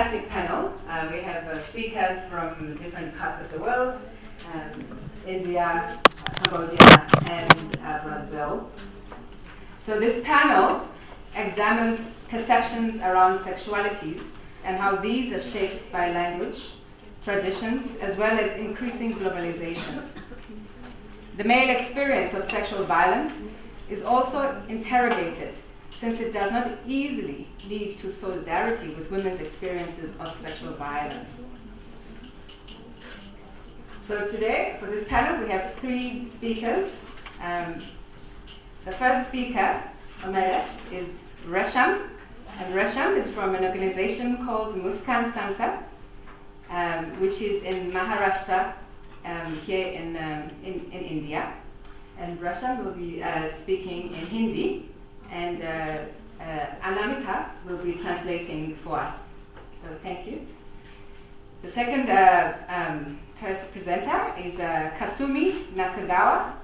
fantastic panel. We have speakers from different parts of the world, India, Cambodia, and Brazil. So this panel examines perceptions around sexualities and how these are shaped by language, traditions, as well as increasing globalization. The male experience of sexual violence is also interrogated, since it does not easily lead to solidarity with women's experiences of sexual violence. So today, for this panel, we have 3 speakers. The first speaker, Omele, is Resham. And Resham is from an organization called Muskan Sangha, which is in Maharashtra, here in India. And Resham will be speaking in Hindi, and Anamika will be translating for us. So thank you. The second presenter is Kasumi Nakagawa.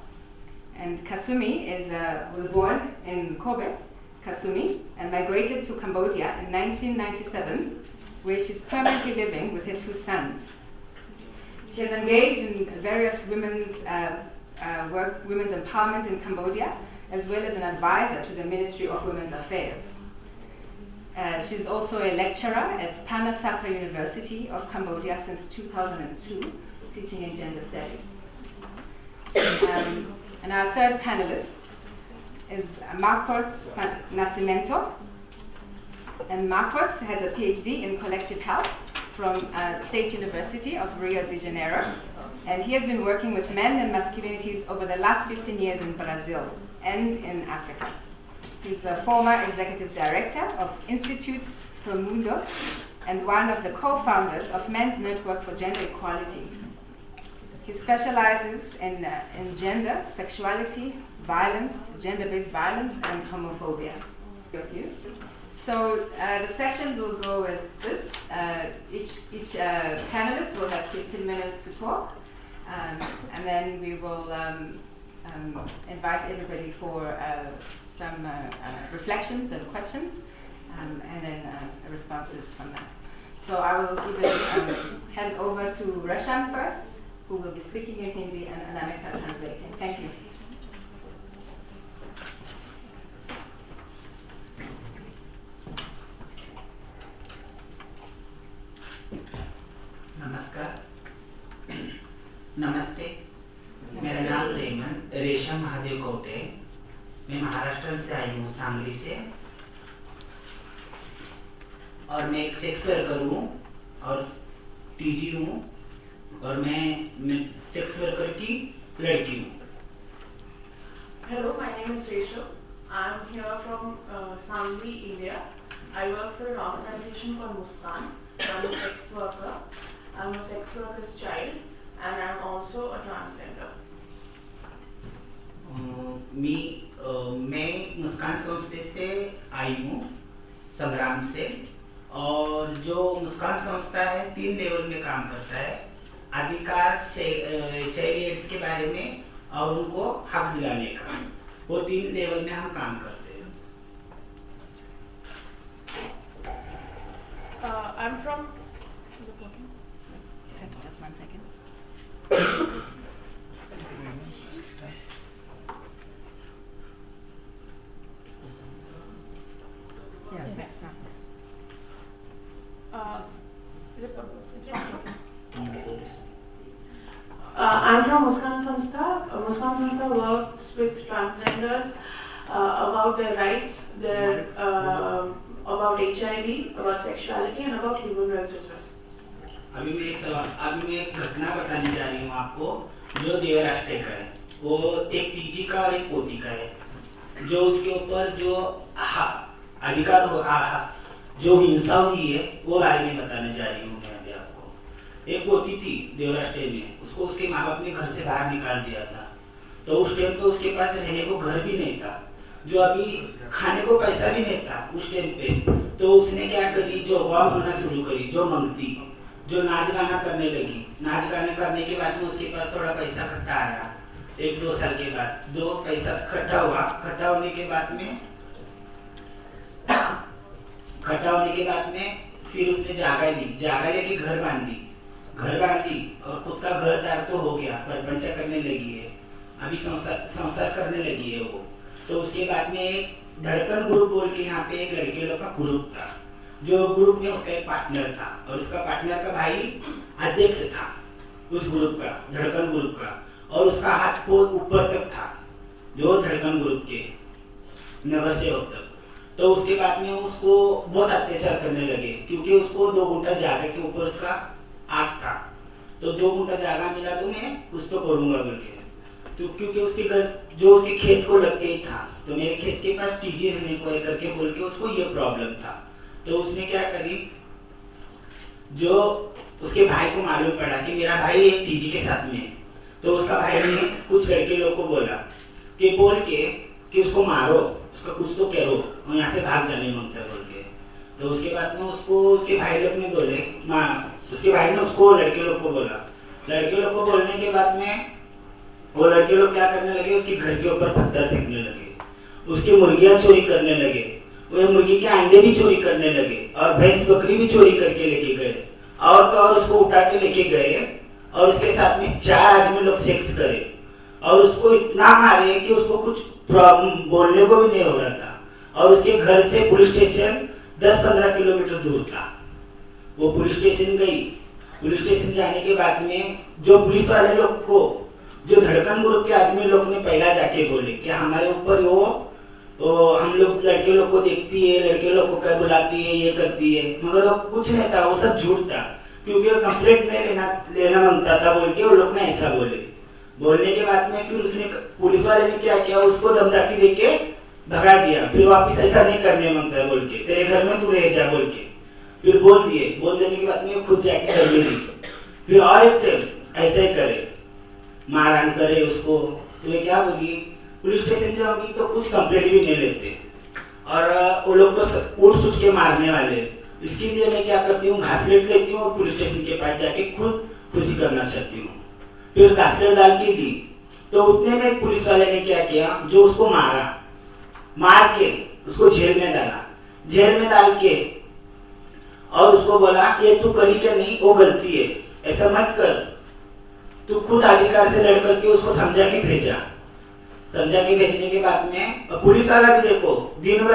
And Kasumi was born in Kobe, Kasumi, and migrated to Cambodia in 1997, where she's permanently living with her 2 sons. She has engaged in various women's empowerment in Cambodia, as well as an advisor to the Ministry of Women's Affairs. She's also a lecturer at Panasatra University of Cambodia since 2002, teaching in gender studies. And our third panelist is Magnus Nascimento. And Magnus has a PhD in collective health from State University of Rio de Janeiro. And he has been working with men and masculinities over the last 15 years in Brazil and in Africa. He's a former executive director of Institute Pro Mundo and one of the co-founders of Men's Network for Gender Equality. He specializes in gender, sexuality, violence, gender-based violence, and homophobia. So the session will go as this. Each panelist will have 15 minutes to talk, and then we will invite everybody for some reflections and questions, and then responses from that. So I will give it hand over to Resham first, who will be speaking in Hindi, and Anamika translating. Thank you. नमस्कार, नमस्ते। मेरा नाम रेशम महादेव कोटे। मैं महाराष्ट्र से आई हूँ, सांगली से, और मैं एक सेक्स वर्कर हूँ और टीजी हूँ, और मैं सेक्स वर्कर की लड़की हूँ। Hello, my name is Rachel. I'm here from Sangli, India. I work for an organization called Muskan. I'm a sex worker. I'm a sex worker's child, and I'm also a transgender. मैं मुस्कान संस्था से आई हूँ, संग्राम से, और जो मुस्कान संस्था है 3 लेवल में काम करता है। अधिकार HIV एड्स के बारे में और उनको हक दिलाने का, वो 3 लेवल में हम काम करते हैं। I'm from. Just 1 second. Yeah, that's not. Is it I'm from Muskan Sanstha. Muskan Sanstha works with transgenders about their rights, about HIV, about sexuality, and about human rights as well. अभी मैं एक घटना बताने जा रही हूँ आपको, जो देवराष्ट्र का है। वो एक टीजी का और एक पोती का है, जो उसके ऊपर जो अधिकार जो हिंसा हुई है, वो बारे में बताने जा रही हूँ मैं अभी आपको। एक पोती थी देवराष्ट्र में, उसको उसके माँ बाप ने घर से बाहर निकाल दिया था। तो उस टाइम पे उसके पास रहने को घर भी नहीं था, जो अभी खाने को पैसा भी नहीं था उस टाइम पे। तो उसने क्या करी, जो वाव होना शुरू करी, जो मंगती, जो नाच गाना करने लगी। नाच गाना करने के बाद में उसके पास थोड़ा पैसा इकट्ठा आया, 1-2 साल के बाद 2 पैसा इकट्ठा हुआ। इकट्ठा होने के बाद में फिर उसने जागा ली, जागा लेके घर बांधी और खुद का घर दार तो हो गया, परपंचा करने लगी है, अभी संसार करने लगी है वो। तो उसके बाद में एक धड़कन ग्रुप बोल के यहाँ पे एक लड़के लोग का ग्रुप था, जो ग्रुप में उसका एक पार्टनर था और उसका पार्टनर का भाई अध्यक्ष था उस ग्रुप का, धड़कन ग्रुप का, और उसका हाथ बहुत ऊपर तक था जो धड़कन ग्रुप के नगर सेवक तक। तो उसके बाद में उसको बहुत अत्याचार करने लगे, क्योंकि उसको 2 गुंठा जागा के ऊपर उसका आग था। तो 2 गुंठा जागा मिला तो मैं कुछ तो करूंगा बोल के, तो क्योंकि उसके घर जो उसके खेत को लग गई था, तो मेरे खेत के पास टीजी रहने को है करके बोल के उसको ये प्रॉब्लम था। तो उसने क्या करी, जो उसके भाई को मालूम पड़ा कि मेरा भाई एक टीजी के साथ में है, तो उसका भाई ने कुछ लड़के लोग को बोला कि बोल के कि उसको मारो, उसका कुछ तो करो और यहाँ से भाग जाने मांगता है बोल के। तो उसके बाद में उसको उसके भाई लोग ने बोले, उसके भाई ने उसको लड़के लोग को बोला, लड़के लोग को बोलने के बाद में वो लड़के लोग क्या करने लगे, उसके घर के ऊपर पत्थर फेंकने लगे, उसकी मुर्गियां चोरी करने लगे, वो मुर्गी के अंडे भी चोरी करने लगे और भैंस बकरी भी चोरी करके लेके गए, और तो और उसको उठा के लेके गए और उसके साथ में 4 आदमी लोग सेक्स करे और उसको इतना मारे कि उसको कुछ प्रॉब्लम बोलने को भी नहीं हो रहा था। और उसके घर से पुलिस स्टेशन 10-15 किलोमीटर दूर था। वो पुलिस स्टेशन गई, पुलिस स्टेशन जाने के बाद में जो पुलिस वाले लोग को, जो धड़कन ग्रुप के आदमी लोग ने पहला जाके बोले कि हमारे ऊपर वो हम लोग लड़के लोग को देखती है, लड़के लोग को क्या बुलाती है, ये करती है, मगर वो कुछ नहीं था, वो सब झूठ था, क्योंकि वो कंप्लेंट नहीं लेना मांगता था बोल के वो लोग ने ऐसा बोले। बोलने के बाद में फिर उसने पुलिस वाले ने क्या किया, उसको दमदाटी देके भगा दिया, फिर वापिस ऐसा नहीं करने मांगता है बोल के, तेरे घर में तू रह जा बोल के फिर बोल दिए। बोल देने के बाद में खुद जाके कर ली, फिर और एक ऐसे ही करे, मारहान करे उसको। तो ये क्या बोली, पुलिस स्टेशन जाओगी तो कुछ कंप्लेंट भी नहीं लेते और वो लोग तो उठ सुट के मारने वाले। इसके लिए मैं क्या करती हूँ, घासलेट लेती हूँ और पुलिस स्टेशन के पास जाके खुद खुशी करना चाहती हूँ। फिर घासलेट डाल के दी, तो उतने में पुलिस वाले ने क्या किया, जो उसको मार के उसको जेल में डाला, जेल में डाल के और उसको बोला ये तू करी क्या नहीं, वो गलती है, ऐसा मत कर, तू खुद अधिकार से लड़ करके उसको समझा के भेजा। समझा के भेजने के बाद में पुलिस वाला भी देखो दिन भर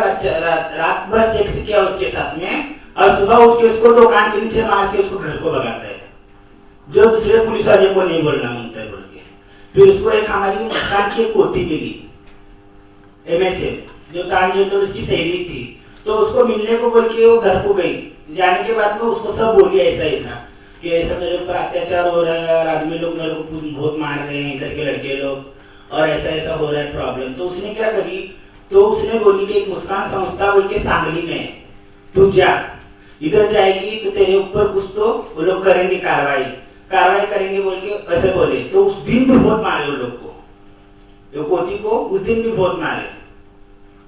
रात भर सेक्स किया उसके साथ में, और सुबह उठ के उसको दुकान के नीचे मार के उसको घर को भगाता है, जो दूसरे पुलिस वाले को नहीं बोलना मांगता है बोल के। फिर उसको एक हमारी मुस्कान की पोती मिली एमएसए, जो ट्रांसजेंडर उसकी सहेली थी, तो उसको मिलने को बोल के वो घर को गई। जाने के बाद में उसको सब बोली ऐसा कि ऐसा मेरे ऊपर अत्याचार हो रहा है और आदमी लोग मेरे को बहुत मार रहे हैं, इधर के लड़के लोग, और ऐसा हो रहा है प्रॉब्लम। तो उसने क्या करी, तो उसने बोली कि एक मुस्कान संस्था बोल के सांगली में, तू जा, इधर जाएगी तो तेरे ऊपर कुछ तो वो लोग करेंगे, कार्रवाई करेंगे बोल के ऐसे बोले। तो उस दिन भी बहुत मारे वो लोग को, वो कोती को उस दिन भी बहुत मारे।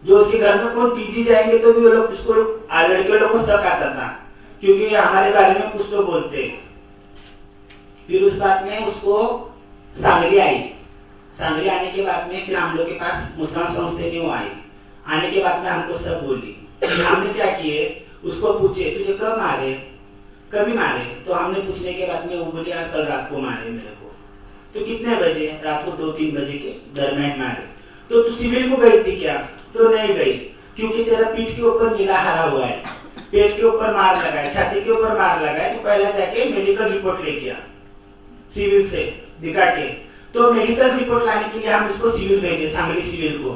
जो उसके घर में कौन पीजी जाएंगे तो भी वो लोग उसको, लड़के लोग को शक आता था, क्योंकि हमारे बारे में कुछ तो बोलते। फिर उस बात में उसको सांगली आई, सांगली आने के बाद में फिर हम लोग के पास मुस्कान संस्था में वो आई। आने के बाद में हमको सब बोली, हमने क्या किए, उसको पूछे तुझे कब मारे, कभी मारे, तो हमने पूछने के बाद में वो बोली यार कल रात को मारे मेरे को। तो कितने बजे, रात को 2-3 बजे के दरमियान मारे। तो तू सिविल को गई थी क्या, तो नहीं गई, क्योंकि तेरा पीठ के ऊपर नीला हरा हुआ है, पेट के ऊपर मार लगा है, छाती के ऊपर मार लगा है, तो पहले जाके मेडिकल रिपोर्ट लेके आ सिविल से दिखा के। तो मेडिकल रिपोर्ट लाने के लिए हम उसको सिविल भेजे, सांगली सिविल को।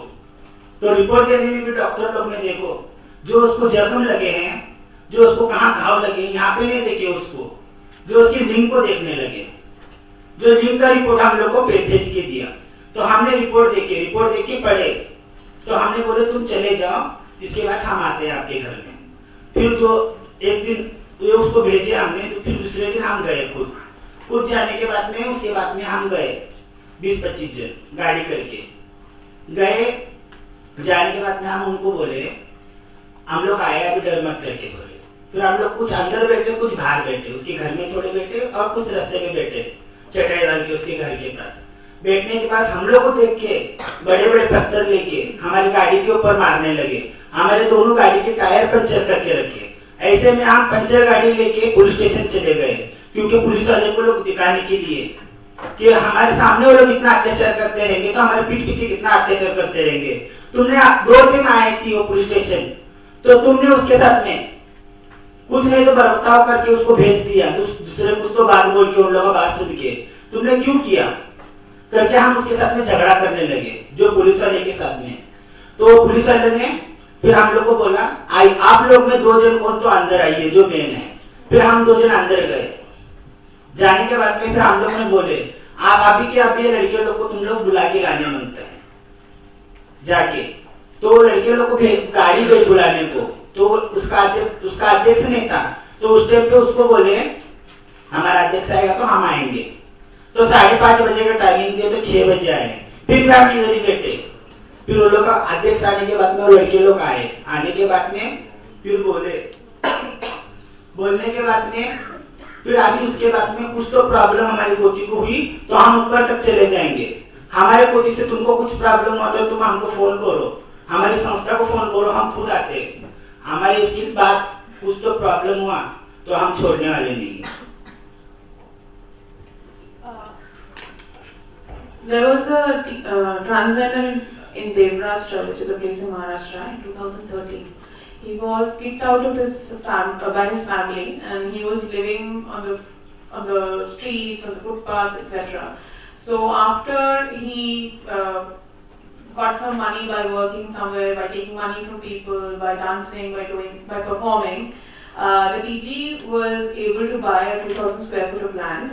तो रिपोर्ट देने में भी डॉक्टर लोग ने देखो, जो उसको जख्म लगे हैं, जो उसको कहाँ घाव लगे, यहाँ पे नहीं देखे उसको, जो उसकी लिंग को देखने लगे, जो लिंग का रिपोर्ट हम लोग को भेज के दिया। तो हमने रिपोर्ट देख के पढ़े, तो हमने बोले तुम चले जाओ, इसके बाद हम आते हैं आपके घर में। फिर तो एक दिन उसको भेजे हमने, तो फिर दूसरे दिन हम गए खुद जाने के बाद में, उसके बाद में हम गए 20-25 जन गाड़ी करके गए। जाने के बाद में हम उनको बोले हम लोग आए अभी डर मत करके बोले। फिर हम लोग कुछ अंदर बैठे, कुछ बाहर बैठे, उसके घर में थोड़े बैठे और कुछ रास्ते में बैठे, चटाई डाल के उसके घर के पास। बैठने के बाद हम लोग को देख के बड़े बड़े पत्थर लेके हमारी गाड़ी के ऊपर मारने लगे, हमारे दोनों गाड़ी के टायर पंचर करके रखे, ऐसे में हम पंचर गाड़ी लेके पुलिस स्टेशन चले गए, क्योंकि पुलिस वाले को लोग दिखाने के लिए कि हमारे सामने वो लोग इतना अत्याचार करते रहेंगे तो हमारे पीठ पीछे कितना अत्याचार करते रहेंगे। तुमने 2 दिन आई थी वो पुलिस स्टेशन, तो तुमने उसके साथ में कुछ नहीं तो बर्ताव करके उसको भेज दिया, दूसरे कुछ तो बात बोल के उन लोगों बात सुन के तुमने क्यों किया करके हम उसके साथ में झगड़ा करने लगे, जो पुलिस वाले के साथ में। तो पुलिस वाले ने फिर हम लोग को बोला आप लोग में 2 जन और तो अंदर आइए जो मेन है। फिर हम 2 जन अंदर गए। जाने के बाद में फिर हम लोग ने बोले आप अभी के अभी लड़के लोग को तुम लोग बुला के लाने मांगते हैं जाके। तो लड़के लोग को गाड़ी गई बुलाने को, तो उसका अध्यक्ष नहीं था, तो उस टाइम पे उसको बोले हमारा अध्यक्ष आएगा तो हम आएंगे। तो 5:30 बजे का टाइमिंग दिया तो 6 बजे आए। फिर हम इधर ही बैठे। फिर वो लोग का अध्यक्ष आने के बाद में वो लड़के लोग आए। आने के बाद में फिर बोलने के बाद में फिर अभी उसके बाद में कुछ तो प्रॉब्लम हमारी पोती को हुई तो हम ऊपर तक चले जाएंगे। हमारे पोती से तुमको कुछ प्रॉब्लम हुआ तो तुम हमको फोन करो, हमारी संस्था को फोन करो, हम खुद आते। हमारी इसकी बात कुछ तो प्रॉब्लम हुआ तो हम छोड़ने वाले नहीं। There was a transgender in Devrastra, which is a place in Maharashtra, in 2013. He was kicked out of his by his family, and he was living on the streets, on the footpath, etc. So after he got some money by working somewhere, by taking money from people, by dancing, by performing, the TG was able to buy a 2,000 square foot of land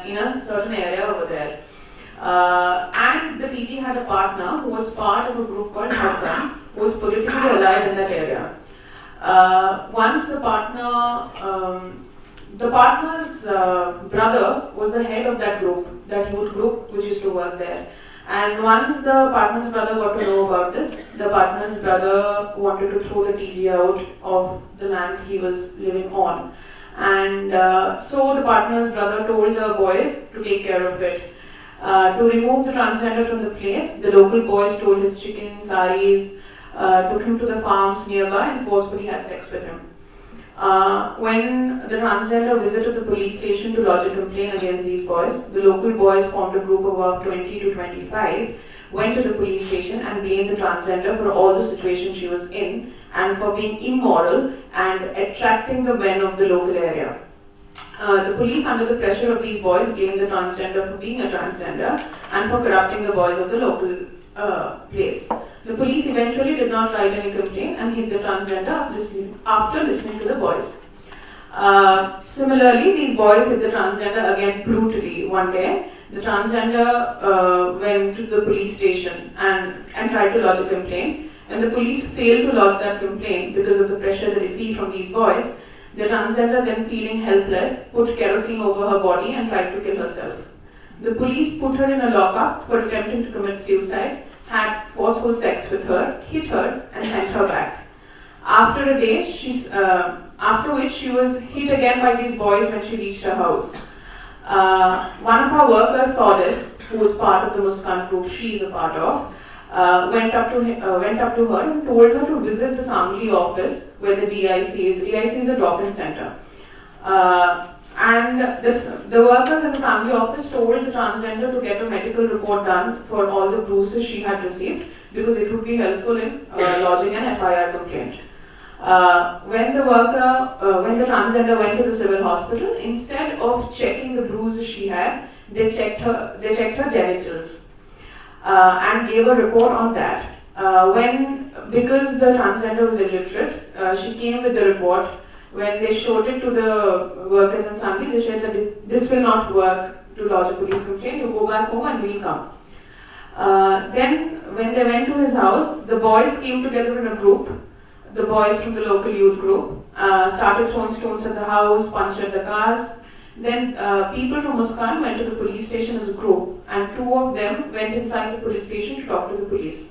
in a certain area over there. And the TG had a partner who was part of a group called Hafgan, who was politically alive in that area. Once the partner's brother was the head of that group, that youth group which used to work there. And once the partner's brother got to know about this, the partner's brother wanted to throw the TG out of the land he was living on. And so the partner's brother told the boys to take care of it. To remove the transgender from the place, the local boys stole his chicken, saris, took him to the farms nearby and forcefully had sex with him. When the transgender visited the police station to lodge a complaint against these boys, the local boys formed a group of about 20 to 25, went to the police station and blamed the transgender for all the situation she was in and for being immoral and attracting the men of the local area. The police, under the pressure of these boys, blamed the transgender for being a transgender and for corrupting the boys of the local place. The police eventually did not write any complaint and hit the transgender after listening to the boys. Similarly, these boys hit the transgender again brutally one day. The transgender went to the police station and tried to lodge a complaint. When the police failed to lodge that complaint because of the pressure they received from these boys, the transgender, then feeling helpless, put kerosene over her body and tried to kill herself. The police put her in a lockup for attempting to commit suicide, had forceful sex with her, hit her and sent her back. After a day, after which she was hit again by these boys when she reached her house. One of our workers saw this, who was part of the Muskan group she is a part of, went up to her and told her to visit the Sangli office where the DIC is. DIC is a drop-in center. And the workers in the Sangli office told the transgender to get a medical report done for all the bruises she had received because it would be helpful in lodging an FIR complaint. When the transgender went to the civil hospital, instead of checking the bruises she had, they checked her genitals and gave a report on that. Because the transgender was illiterate, she came with the report. When they showed it to the workers in Sangli, they said that this will not work to lodge a police complaint. You go back home and we'll come. Then, when they went to his house, the boys came together in a group. The boys from the local youth group started throwing stones at the house, punctured the cars. Then people from Muskan went to the police station as a group, and 2 of them went inside the police station to talk to the police.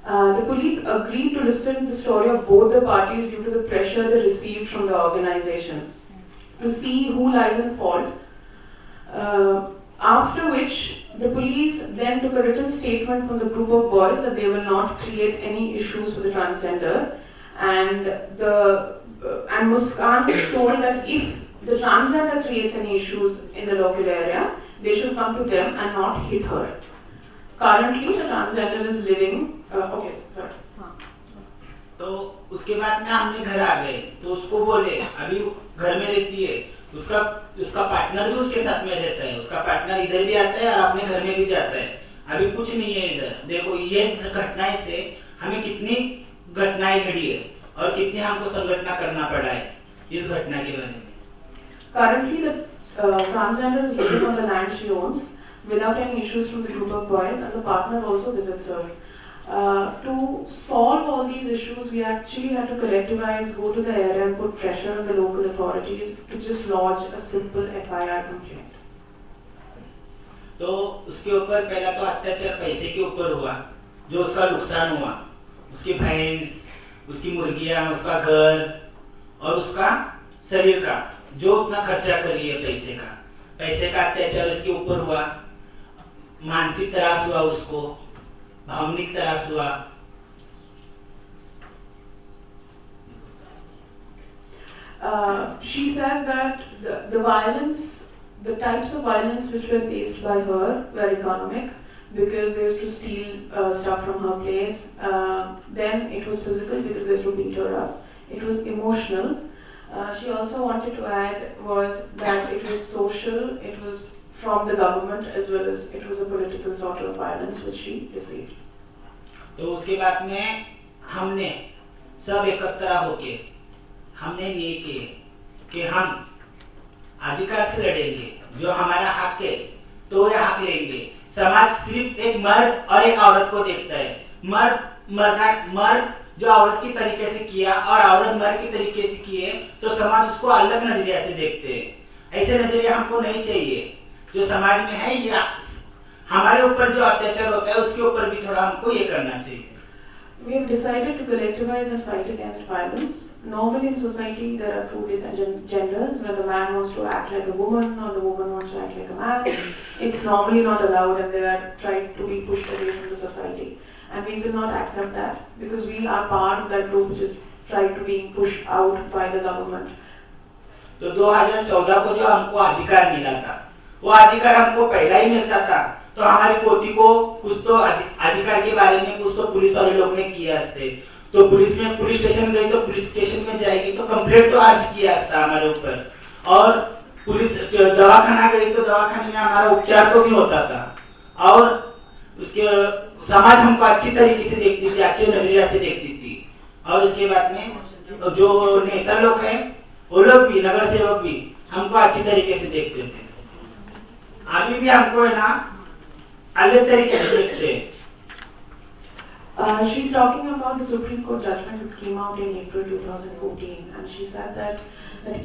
The police agreed to listen to the story of both the parties due to the pressure they received from the organization to see who lies in fault. After which, the police then took a written statement from the group of boys that they will not create any issues for the transgender, and the and Muskan told that if the transgender creates any issues in the local area, they should come to them and not hit her. Currently, the transgender is living. Okay, sorry. तो उसके बाद में हमने घर आ गए तो उसको बोले अभी घर में रहती है उसका पार्टनर भी उसके साथ में रहता है उसका पार्टनर इधर भी आता है और अपने घर में भी जाता है अभी कुछ नहीं है इधर देखो ये घटनाएं से हमें कितनी घटनाएं घड़ी है और कितनी हमको संगठन करना पड़ा है इस घटना के बारे में Currently, the transgender is living on the land she owns without any issues from the group of boys, and the partner also visits her. To solve all these issues, we actually had to collectivize, go to the area and put pressure on the local authorities to just lodge a simple FIR complaint. तो उसके ऊपर पहला तो अत्याचार पैसे के ऊपर हुआ जो उसका नुकसान हुआ उसकी भैंस उसकी मुर्गियां उसका घर और उसका शरीर का जो उतना खर्चा कर रही है पैसे का अत्याचार उसके ऊपर हुआ मानसिक त्रास हुआ उसको भावनिक त्रास हुआ She says that the violence, the types of violence which were faced by her were economic because they used to steal stuff from her place. Then it was physical because they used to beat her up. It was emotional. She also wanted to add was that it was social, it was from the government as well as it was a political sort of violence which she received. तो उसके बाद में हमने सब एकत्र होके हमने ये किए कि हम अधिकार से लड़ेंगे जो हमारा हक है तो ये हक लेंगे समाज सिर्फ एक मर्द और एक औरत को देखता है मर्द जो औरत की तरीके से किया और औरत मर्द की तरीके से किए तो समाज उसको अलग नजरिया से देखते हैं ऐसे नजरिया हमको नहीं चाहिए जो समाज में है ये हमारे ऊपर जो अत्याचार होता है उसके ऊपर भी थोड़ा हमको ये करना चाहिए We have decided to collectivize and fight against violence. Normally in society there are two different genders where the man wants to act like a woman or the woman wants to act like a man. It's normally not allowed and they are tried to be pushed away from the society. And we will not accept that because we are part of that group which is tried to be pushed out by the government. तो 2014 को जो हमको अधिकार मिला था वो अधिकार हमको पहला ही मिलता था तो हमारी पोती को कुछ तो अधिकार के बारे में कुछ तो पुलिस वाले लोग ने किया थे तो पुलिस स्टेशन गई तो पुलिस स्टेशन में जाएगी तो कंप्लेंट तो आज किया था हमारे ऊपर और पुलिस दवाखाना गई तो दवाखाने में हमारा उपचार तो भी होता था और उसके समाज हमको अच्छी तरीके से देखती थी अच्छे नजरिया से देखती थी और उसके बाद में जो नेता लोग हैं वो लोग भी नगर सेवक भी हमको अच्छी तरीके से देखते थे अभी भी हमको है ना अलग तरीके से देखते हैं She's talking about the Supreme Court judgment which came out in April 2014 and she said that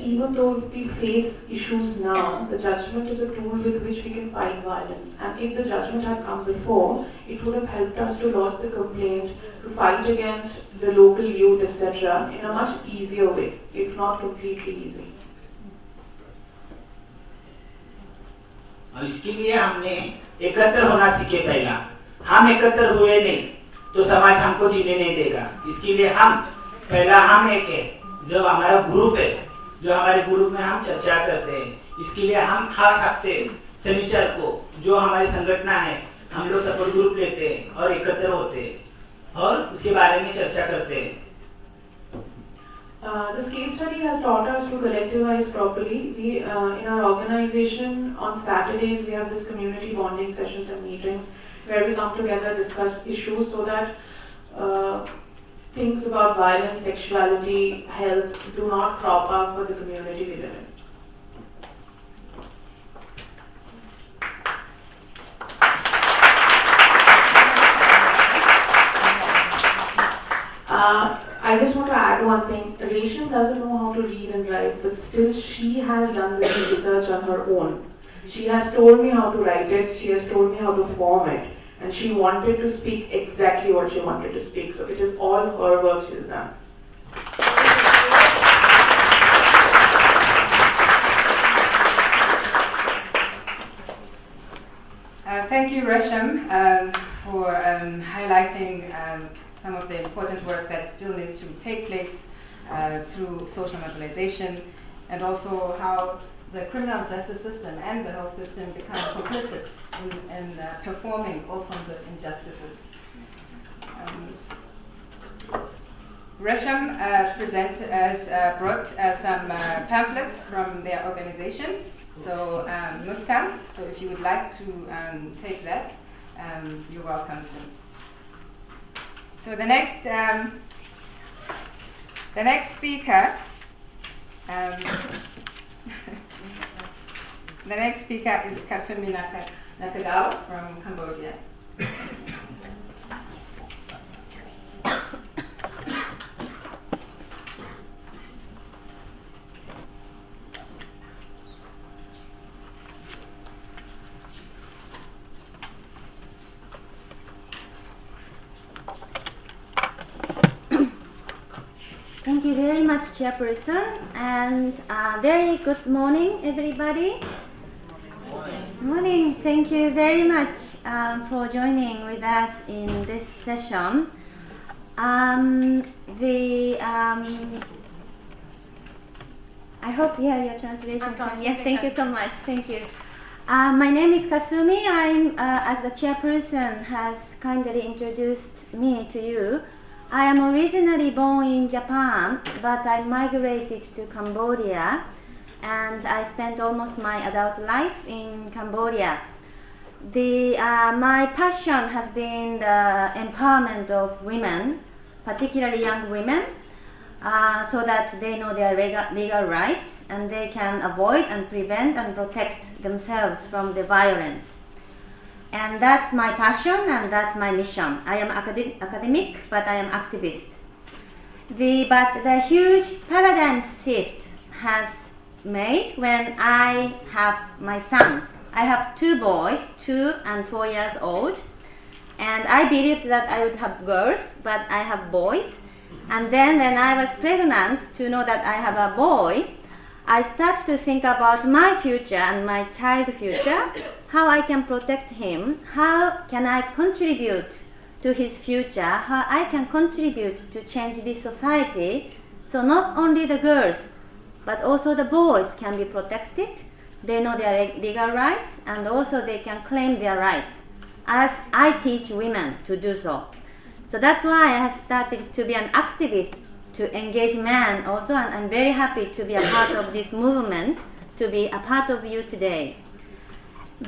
even though we face issues now, the judgment is a tool with which we can fight violence and if the judgment had come before, it would have helped us to lodge the complaint, to fight against the local youth etc. in a much easier way, if not completely easy. और इसके लिए हमने एकत्र होना सीखे पहला हम एकत्र हुए नहीं तो समाज हमको जीने नहीं देगा इसके लिए हम एक है जब हमारा ग्रुप है जो हमारे ग्रुप में हम चर्चा करते हैं इसके लिए हम हर हफ्ते शनिवार को जो हमारी संगठन है हम लोग सपोर्ट ग्रुप लेते हैं और एकत्र होते हैं और उसके बारे में चर्चा करते हैं This case study has taught us to collectivize properly. We, in our organization, on Saturdays, we have this community bonding sessions and meetings where we come together, discuss issues so that things about violence, sexuality, health do not crop up for the community we live in. I just want to add one thing. Rachel doesn't know how to read and write, but still she has done this research on her own. She has told me how to write it, she has told me how to form it, and she wanted to speak exactly what she wanted to speak. So it is all her work she has done. Thank you, Resham, for highlighting some of the important work that still needs to take place through social mobilization, and also how the criminal justice system and the health system become complicit in performing all forms of injustices. Resham brought some pamphlets from their organization. So Muskan, so if you would like to take that, you're welcome to. So the next speaker, the next speaker is Kasumi Nakagawa from Cambodia. Thank you very much, Chairperson, and very good morning, everybody. Morning. Thank you very much for joining with us in this session. I hope your translation. Thank you so much. Thank you. My name is Kasumi. I'm, as the chairperson has kindly introduced me to you, I am originally born in Japan, but I migrated to Cambodia, and I spent almost my adult life in Cambodia. My passion has been the empowerment of women, particularly young women, so that they know their legal rights and they can avoid and prevent and protect themselves from the violence. And that's my passion and that's my mission. I am academic, but I am activist. But the huge paradigm shift has made when I have my son. I have two boys, 2 and 4 years old, and I believed that I would have girls, but I have boys. And then when I was pregnant to know that I have a boy, I started to think about my future and my child's future, how I can protect him, how can I contribute to his future, how I can contribute to change this society, so not only the girls, but also the boys can be protected, they know their legal rights, and also they can claim their rights, as I teach women to do so. So that's why I have started to be an activist to engage men also, and I'm very happy to be a part of this movement, to be a part of you today.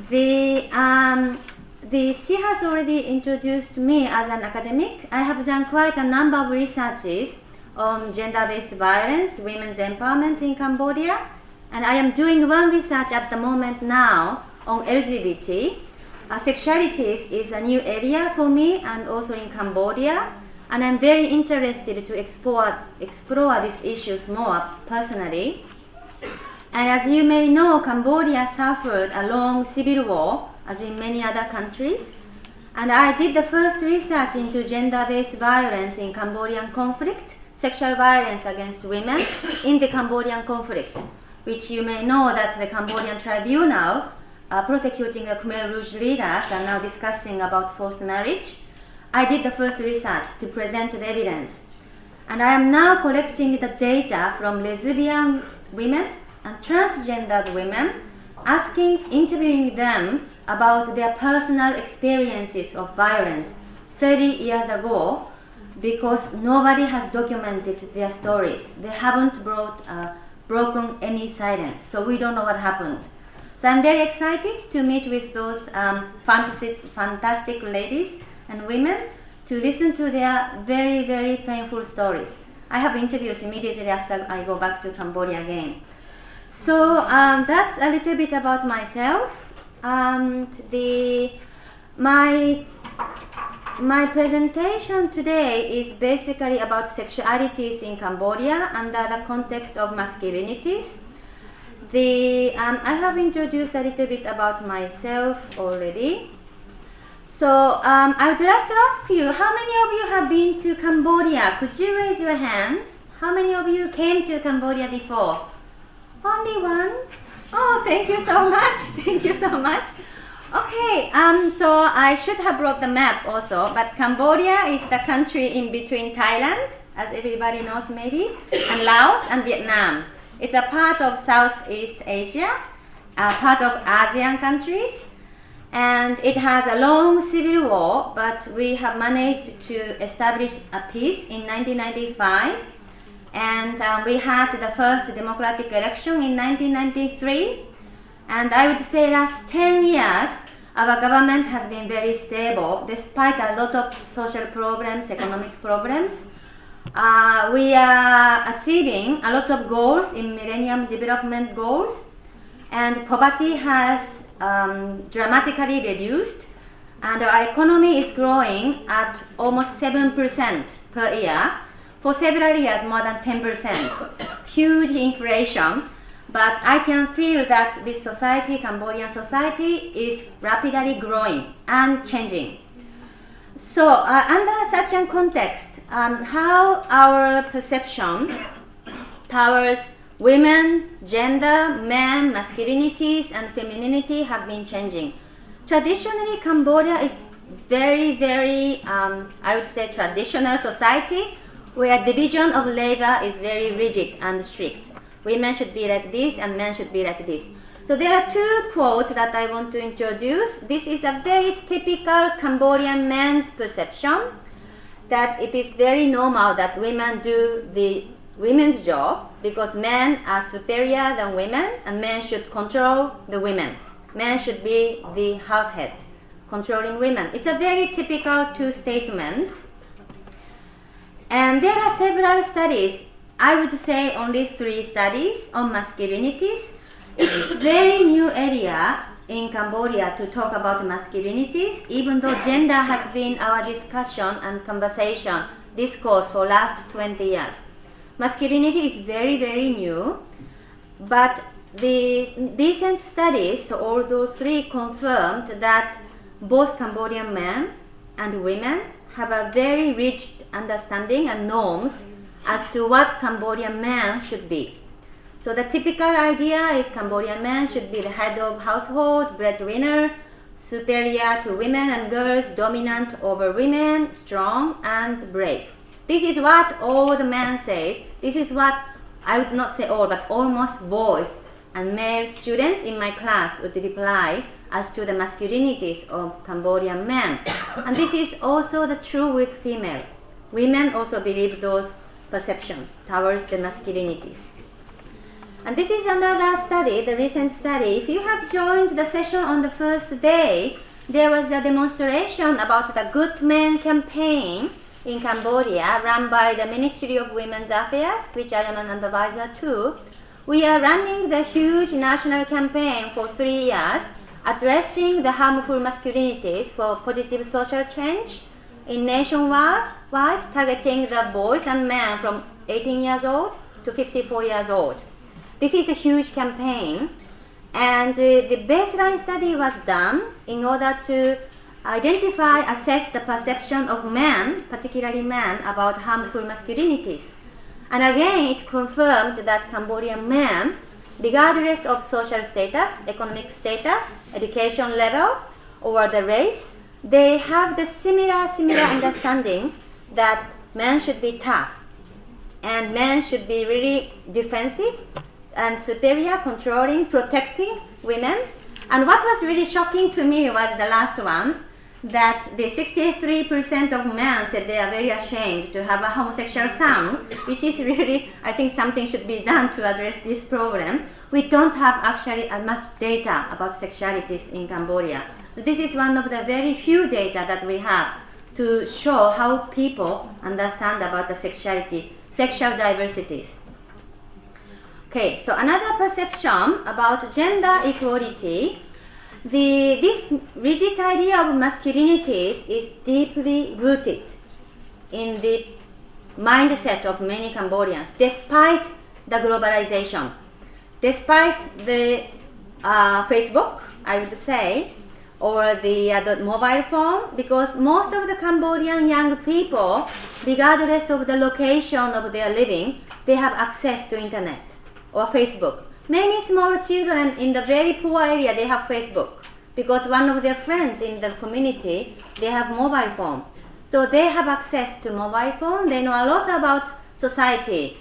She has already introduced me as an academic. I have done quite a number of researches on gender-based violence, women's empowerment in Cambodia, and I am doing one research at the moment now on LGBT. Sexualities is a new area for me, and also in Cambodia, and I'm very interested to explore these issues more personally. And as you may know, Cambodia suffered a long civil war, as in many other countries. And I did the first research into gender-based violence in Cambodian conflict, sexual violence against women in the Cambodian conflict, which you may know that the Cambodian tribunal prosecuting the Khmer Rouge leaders are now discussing about forced marriage. I did the first research to present the evidence. And I am now collecting the data from lesbian women and transgendered women, interviewing them about their personal experiences of violence 30 years ago, because nobody has documented their stories. They haven't broken any silence, so we don't know what happened. So I'm very excited to meet with those fantastic ladies and women to listen to their very, very painful stories. I have interviews immediately after I go back to Cambodia again. So that's a little bit about myself. My presentation today is basically about sexualities in Cambodia under the context of masculinities. I have introduced a little bit about myself already. So I would like to ask you, how many of you have been to Cambodia? Could you raise your hands? How many of you came to Cambodia before? Only one? Oh, thank you so much. Thank you so much. Okay, so I should have brought the map also, but Cambodia is the country in between Thailand as everybody knows maybe, and Laos and Vietnam. It's a part of Southeast Asia, a part of ASEAN countries, and it has a long civil war, but we have managed to establish a peace in 1995, and we had the first democratic election in 1993, and I would say last 10 years, our government has been very stable despite a lot of social problems, economic problems. We are achieving a lot of goals in Millennium Development Goals, and poverty has dramatically reduced, and our economy is growing at almost 7% per year. For several years, more than 10%. Huge inflation, but I can feel that this society, Cambodian society, is rapidly growing and changing. So under such a context, how our perception towards women, gender, men, masculinities, and femininity have been changing. Traditionally, Cambodia is very, I would say, traditional society where division of labor is very rigid and strict. Women should be like this and men should be like this. So there are two quotes that I want to introduce. This is a very typical Cambodian man's perception that it is very normal that women do the women's job because men are superior than women and men should control the women. Men should be the house head, controlling women. It's a very typical two statements. And there are several studies, I would say only 3 studies on masculinities. It's a very new area in Cambodia to talk about masculinities, even though gender has been our discussion and conversation, discourse for last 20 years. Masculinity is very new, but the recent studies, although 3 confirmed that both Cambodian men and women have a very rigid understanding and norms as to what Cambodian men should be. So the typical idea is Cambodian men should be the head of household, breadwinner, superior to women and girls, dominant over women, strong and brave. This is what all the men say. This is what, I would not say all, but almost boys and male students in my class would reply as to the masculinities of Cambodian men. And this is also the true with female. Women also believe those perceptions towards the masculinities. And this is another study, the recent study. If you have joined the session on the first day, there was a demonstration about the Good Men campaign in Cambodia run by the Ministry of Women's Affairs, which I am an advisor to. We are running the huge national campaign for 3 years, addressing the harmful masculinities for positive social change in nationwide, targeting the boys and men from 18 years old to 54 years old. This is a huge campaign, and the baseline study was done in order to identify, assess the perception of men, particularly men, about harmful masculinities. And again, it confirmed that Cambodian men, regardless of social status, economic status, education level, or the race, they have the similar understanding that men should be tough and men should be really defensive and superior, controlling, protecting women. And what was really shocking to me was the last one, that the 63% of men said they are very ashamed to have a homosexual son, which is really, I think something should be done to address this problem. We don't have actually much data about sexualities in Cambodia. So this is one of the very few data that we have to show how people understand about the sexuality, sexual diversities. Okay, so another perception about gender equality. This rigid idea of masculinities is deeply rooted in the mindset of many Cambodians, despite the globalization, despite the Facebook, I would say, or the mobile phone, because most of the Cambodian young people, regardless of the location of their living, they have access to internet or Facebook. Many small children in the very poor area, they have Facebook because one of their friends in the community, they have mobile phone. So So they have access to mobile phone. They know a lot about society.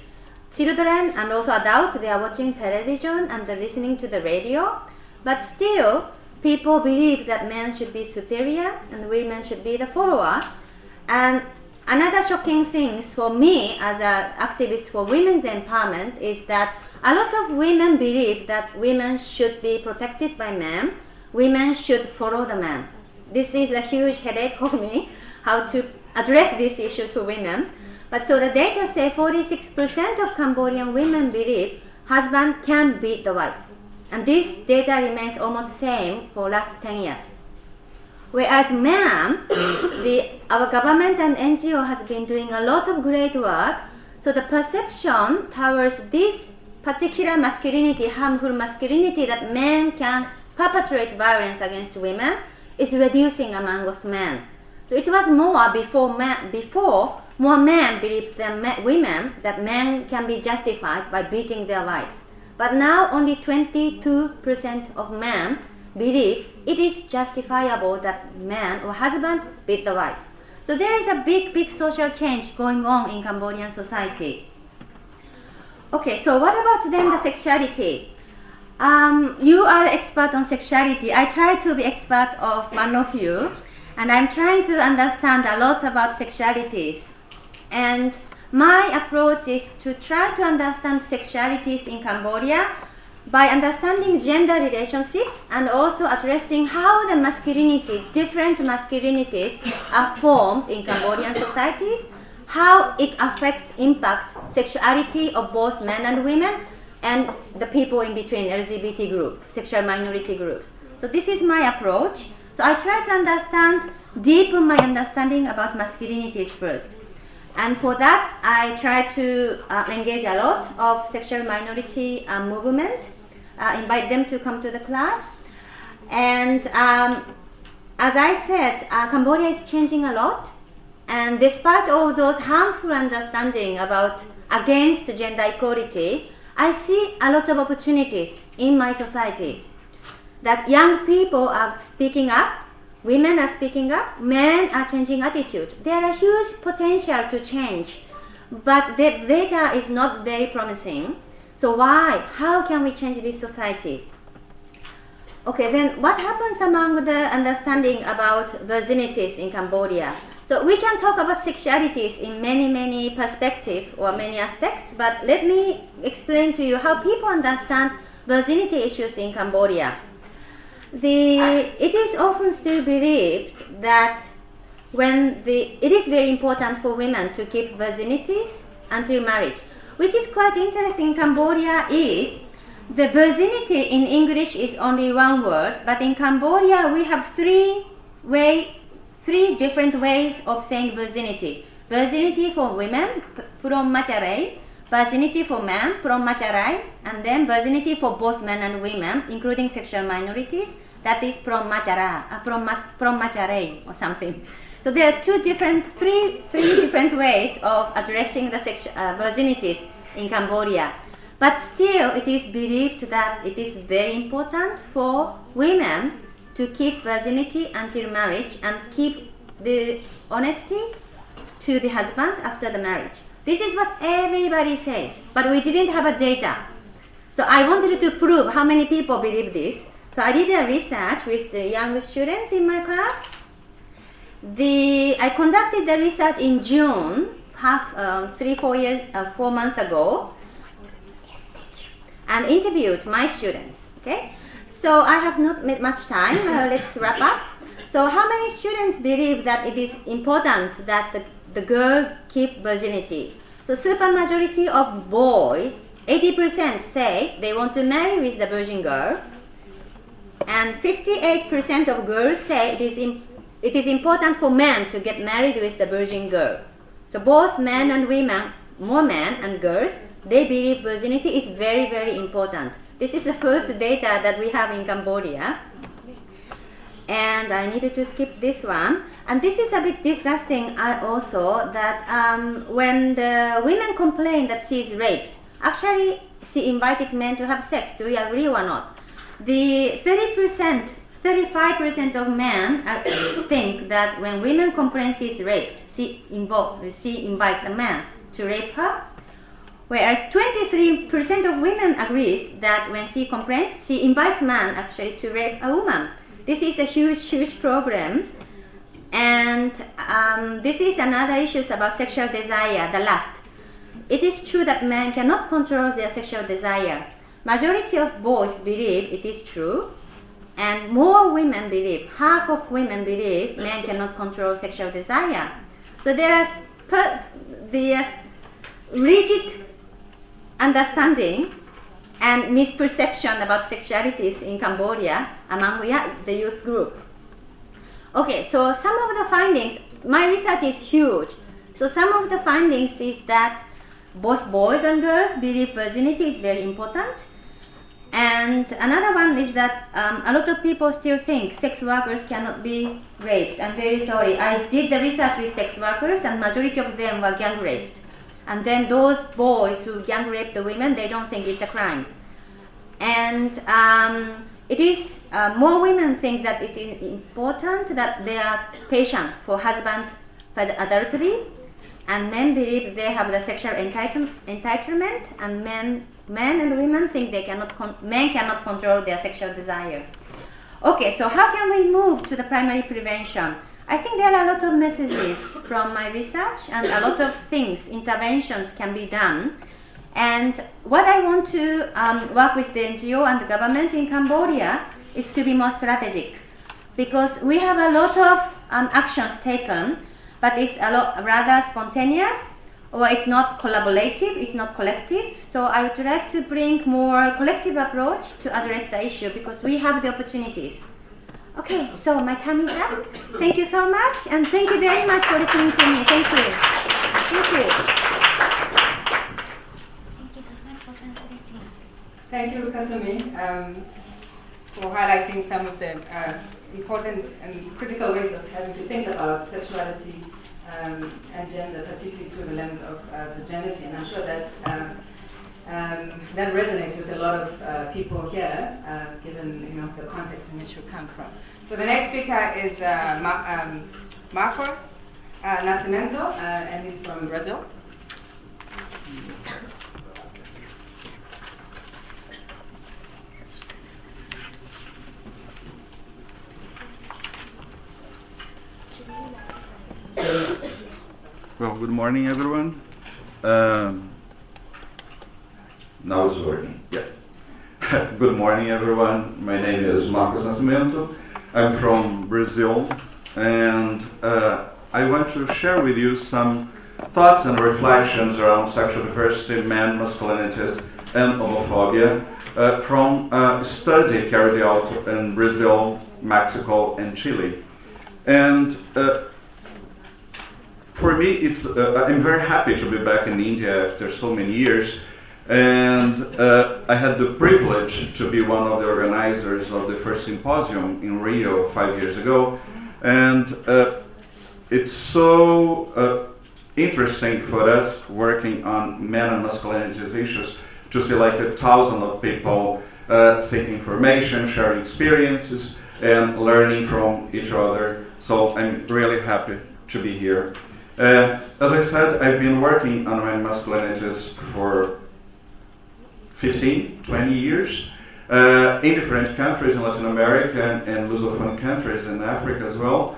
Children and also adults, they are watching television and they're listening to the radio. But still, people believe that men should be superior and women should be the follower. And another shocking thing for me as an activist for women's empowerment is that a lot of women believe that women should be protected by men. Women should follow the man. This is a huge headache for me, how to address this issue to women. But so the data say 46% of Cambodian women believe husband can beat the wife. And this data remains almost same for last 10 years. Whereas men, our government and NGO has been doing a lot of great work. So the perception towards this particular masculinity, harmful masculinity, that men can perpetrate violence against women is reducing among most men. So it was more before more men believed than women that men can be justified by beating their wives. But now only 22% of men believe it is justifiable that man or husband beat the wife. So there is a big social change going on in Cambodian society. Okay, so what about then the sexuality? You are expert on sexuality. I try to be expert of one of you, and I'm trying to understand a lot about sexualities. And my approach is to try to understand sexualities in Cambodia by understanding gender relationship and also addressing how the masculinity, different masculinities are formed in Cambodian societies, how it affects, impact sexuality of both men and women and the people in between, LGBT group, sexual minority groups. So this is my approach. So I try to deepen my understanding about masculinities first. And for that, I try to engage a lot of sexual minority movement, invite them to come to the class. And as I said, Cambodia is changing a lot. And despite all those harmful understanding against gender equality, I see a lot of opportunities in my society. That young people are speaking up, women are speaking up, men are changing attitude. There are huge potential to change, but the data is not very promising. So why? How can we change this society? Okay, then what happens among the understanding about virginities in Cambodia? So we can talk about sexualities in many perspectives or many aspects, but let me explain to you how people understand virginity issues in Cambodia. It is often still believed that it is very important for women to keep virginities until marriage, which is quite interesting in Cambodia is the virginity in English is only one word, but in Cambodia we have three different ways of saying virginity. Virginity for women, prom macharai, virginity for men, prom macharai, and then virginity for both men and women, including sexual minorities, that is prom macharai or something. So there are three different ways of addressing the virginities in Cambodia. But still, it is believed that it is very important for women to keep virginity until marriage and keep the honesty to the husband after the marriage. This is what everybody says, but we didn't have a data. So I wanted to prove how many people believe this. So I did a research with the young students in my class. I conducted the research in June, 4 months ago. Yes, thank you. And interviewed my students. Okay. So I have not made much time. Let's wrap up. So how many students believe that it is important that the girl keep virginity? So super majority of boys, 80% say they want to marry with the virgin girl, and 58% of girls say it is important for men to get married with the virgin girl. So both men and women, more men and girls, they believe virginity is very important. This is the first data that we have in Cambodia. And I needed to skip this one. And this is a bit disgusting also, that when the women complain that she is raped, actually she invited men to have sex. Do you agree or not? The 30% 35% of men think that when women complain she is raped, she invites a man to rape her, whereas 23% of women agrees that when she complains, she invites man actually to rape a woman. This is a huge problem. And this is another issue about sexual desire, the lust. It is true that men cannot control their sexual desire. Majority of boys believe it is true, and more women believe, half of women believe men cannot control sexual desire. So there is rigid understanding and misperception about sexualities in Cambodia among the youth group. Okay, so some of the findings, my research is huge. So some of the findings is that both boys and girls believe virginity is very important. And another one is that a lot of people still think sex workers cannot be raped. I'm very sorry. I did the research with sex workers and majority of them were gang raped. And then those boys who gang rape the women, they don't think it's a crime. And it is more women think that it's important that they are patient for husband for the adultery, and men believe they have the sexual entitlement, and men and women think men cannot control their sexual desire. Okay, so how can we move to the primary prevention? I think there are a lot of messages from my research, and a lot of things, interventions can be done. And what I want to work with the NGO and the government in Cambodia is to be more strategic, because we have a lot of actions taken, but it's a lot rather spontaneous, or it's not collaborative, it's not collective. So I would like to bring more collective approach to address the issue, because we have the opportunities. Okay, so my time is up. Thank you so much, and thank you very much for listening to me. Thank you. Thank you. Thank you, Kasumi, for highlighting some of the important and critical ways of having to think about sexuality and gender, particularly through the lens of virginity. And I'm sure that that resonates with a lot of people here, given the context in which we come from. So the next speaker is Magnus Nascimento, and he's from Brazil. Well, good morning, everyone. Now it's working. Yeah. Good morning, everyone. My name is Magnus Miento. I'm from Brazil, and I want to share with you some thoughts and reflections around sexual diversity, men, masculinities, and homophobia from a study carried out in Brazil, Mexico, and Chile. And for me, I'm very happy to be back in India after so many years, and I had the privilege to be one of the organizers of the first symposium in Rio 5 years ago, and it's so interesting for us working on men and masculinities issues to see like 1,000 of people seeking information, sharing experiences, and learning from each other. So I'm really happy to be here. As I said, I've been working on men masculinities for 15, 20 years in different countries in Latin America and Lusophone countries in Africa as well.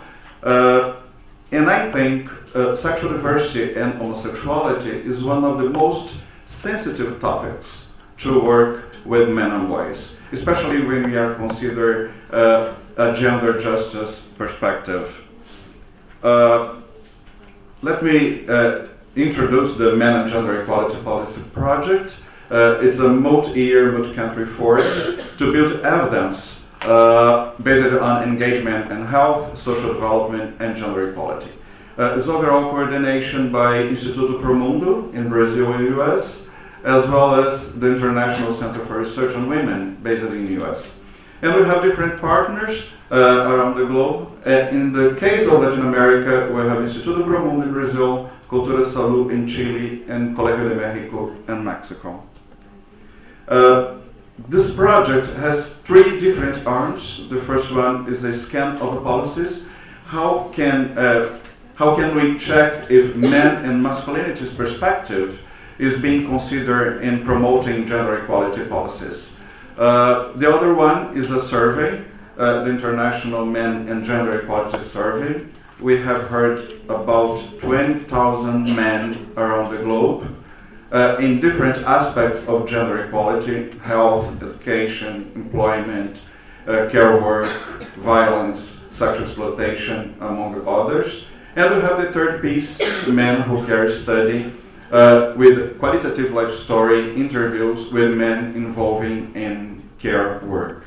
And I think sexual diversity and homosexuality is one of the most sensitive topics to work with men and boys, especially when we are considered a gender justice perspective. Let me introduce the Men and Gender Equality Policy Project. It's a multi-year, multi-country effort to build evidence based on engagement and health, social development, and gender equality. It's overall coordination by Instituto Pro Mundo in Brazil and US, as well as the International Center for Research on Women based in the US. And we have different partners around the globe. In the case of Latin America, we have Instituto Pro Mundo in Brazil, Cultura Salud in Chile, and Colegio de México in Mexico. this project has three different arms. The first one is a scan of the policies. How can we check if men and masculinity's perspective is being considered in promoting gender equality policies? The other one is a survey, the International Men and Gender Equality Survey. We have heard about 20,000 men around the globe in different aspects of gender equality: health, education, employment, care work, violence, sexual exploitation, among others. And we have the third piece, Men Who Care study, with qualitative life story interviews with men involving in care work.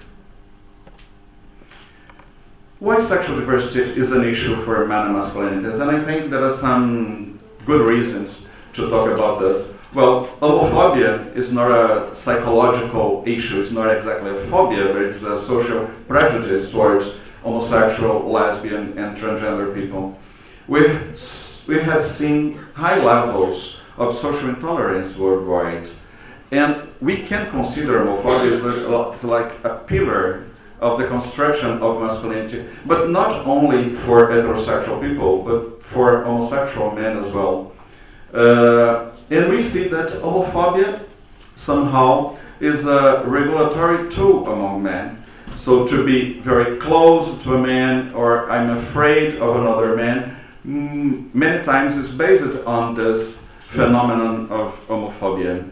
Why sexual diversity is an issue for men and masculinities? And I think there are some good reasons to talk about this. Well, homophobia is not a psychological issue. It's not exactly a phobia, but it's a social prejudice towards homosexual, lesbian, and transgender people. We have seen high levels of social intolerance worldwide, and we can consider homophobia as like a pillar of the construction of masculinity, but not only for heterosexual people, but for homosexual men as well. And we see that homophobia somehow is a regulatory tool among men. So to be very close to a man, or I'm afraid of another man, many times is based on this phenomenon of homophobia.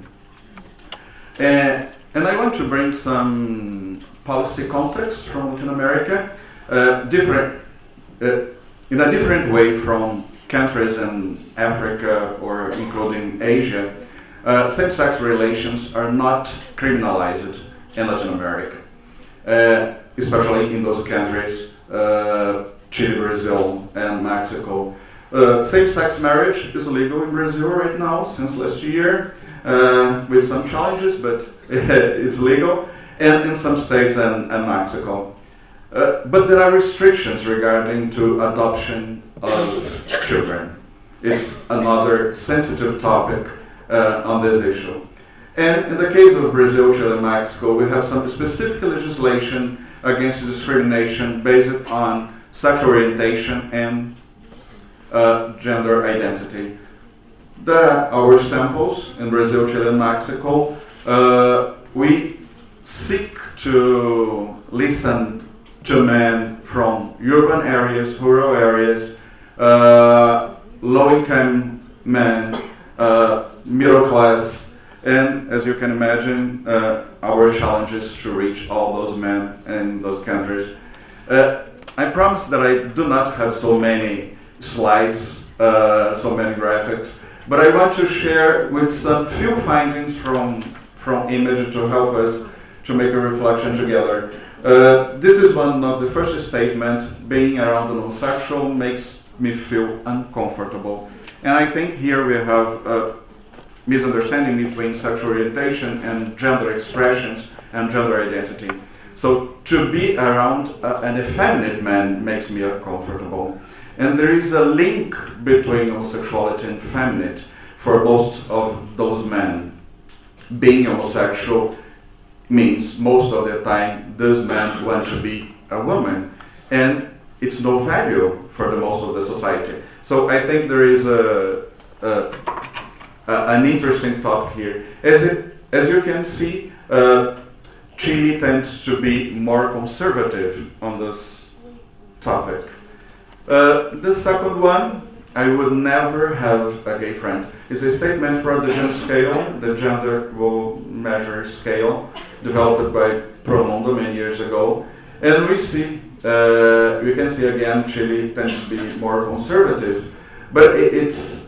And I want to bring some policy context from Latin America, in a different way from countries in Africa or including Asia. Same-sex relations are not criminalized in Latin America, especially in those countries, Chile, Brazil, and Mexico. Same-sex marriage is legal in Brazil right now since last year, with some challenges, but it's legal, and in some states and Mexico. But there are restrictions regarding to adoption of children. It's another sensitive topic on this issue. And in the case of Brazil, Chile, and Mexico, we have some specific legislation against discrimination based on sexual orientation and gender identity. There are our samples in Brazil, Chile, and Mexico. We seek to listen to men from urban areas, rural areas, low-income men, middle class, and as you can imagine, our challenge is to reach all those men in those countries. I promise that I do not have so many slides, so many graphics, but I want to share with some few findings from image to help us to make a reflection together. This is one of the first statements. Being around an homosexual makes me feel uncomfortable. And I think here we have a misunderstanding between sexual orientation and gender expressions and gender identity. So to be around an effeminate man makes me uncomfortable. And there is a link between homosexuality and feminine for most of those men. Being homosexual means most of the time this man wants to be a woman, and it's no value for the most of the society. So I think there is an interesting thought here. As you can see, Chile tends to be more conservative on this topic. The second one, I would never have a gay friend. It's a statement from the GEM scale, the gender role measure scale, developed by Promundo many years ago. And we can see again, Chile tends to be more conservative. But it's,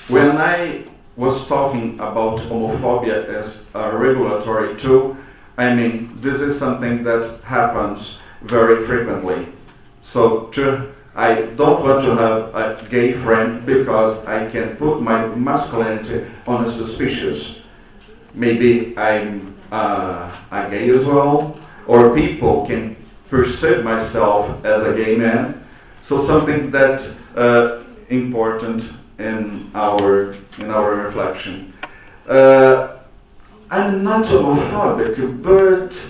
when I was talking about homophobia as a regulatory tool, I mean, this is something that happens very frequently. So I don't want to have a gay friend because I can put my masculinity on a suspicious. Maybe I'm a gay as well, or people can perceive myself as a gay man. So something that important in our reflection. I'm not homophobic, but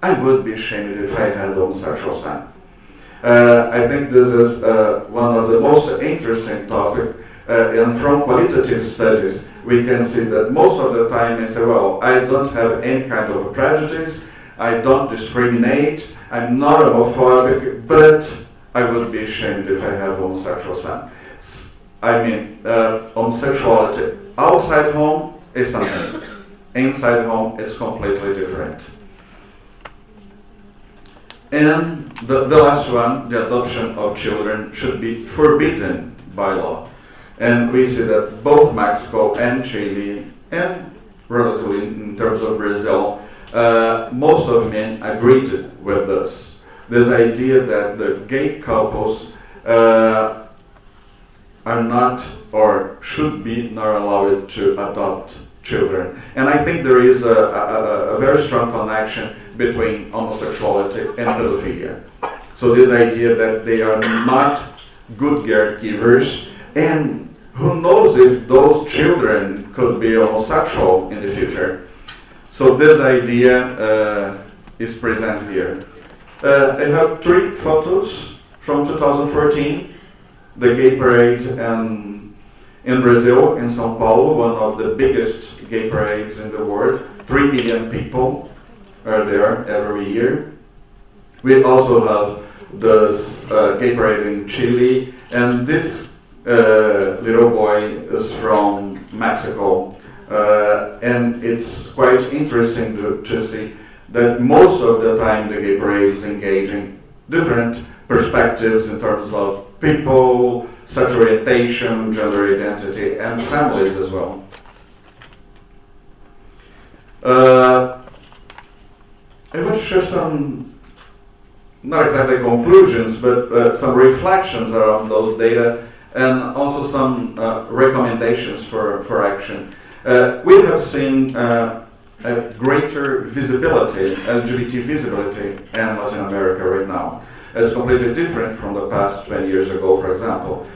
I would be ashamed if I had a homosexual son. I think this is one of the most interesting topics, and from qualitative studies, we can see that most of the time they say, well, I don't have any kind of prejudice, I don't discriminate, I'm not homophobic, but I would be ashamed if I have a homosexual son. I mean, homosexuality outside home is something. Inside home, it's completely different. And the last one, the adoption of children, should be forbidden by law. And we see that both Mexico and Chile, and relatively in terms of Brazil, most of men agreed with this. This idea that the gay couples are not or should be not allowed to adopt children. And I think there is a very strong connection between homosexuality and pedophilia. So this idea that they are not good caregivers, and who knows if those children could be homosexual in the future. So this idea is present here. I have 3 photos from 2014, the gay parade in Brazil, in São Paulo, one of the biggest gay parades in the world. 3 million people are there every year. We also have this gay parade in Chile, and this little boy is from Mexico. And it's quite interesting to see that most of the time the gay parade is engaging different perspectives in terms of people, sexual orientation, gender identity, and families as well. I want to share some, not exactly conclusions, but some reflections around those data, and also some recommendations for action. We have seen a greater visibility, LGBT visibility in Latin America right now. It's completely different from the past 20 years ago, for example.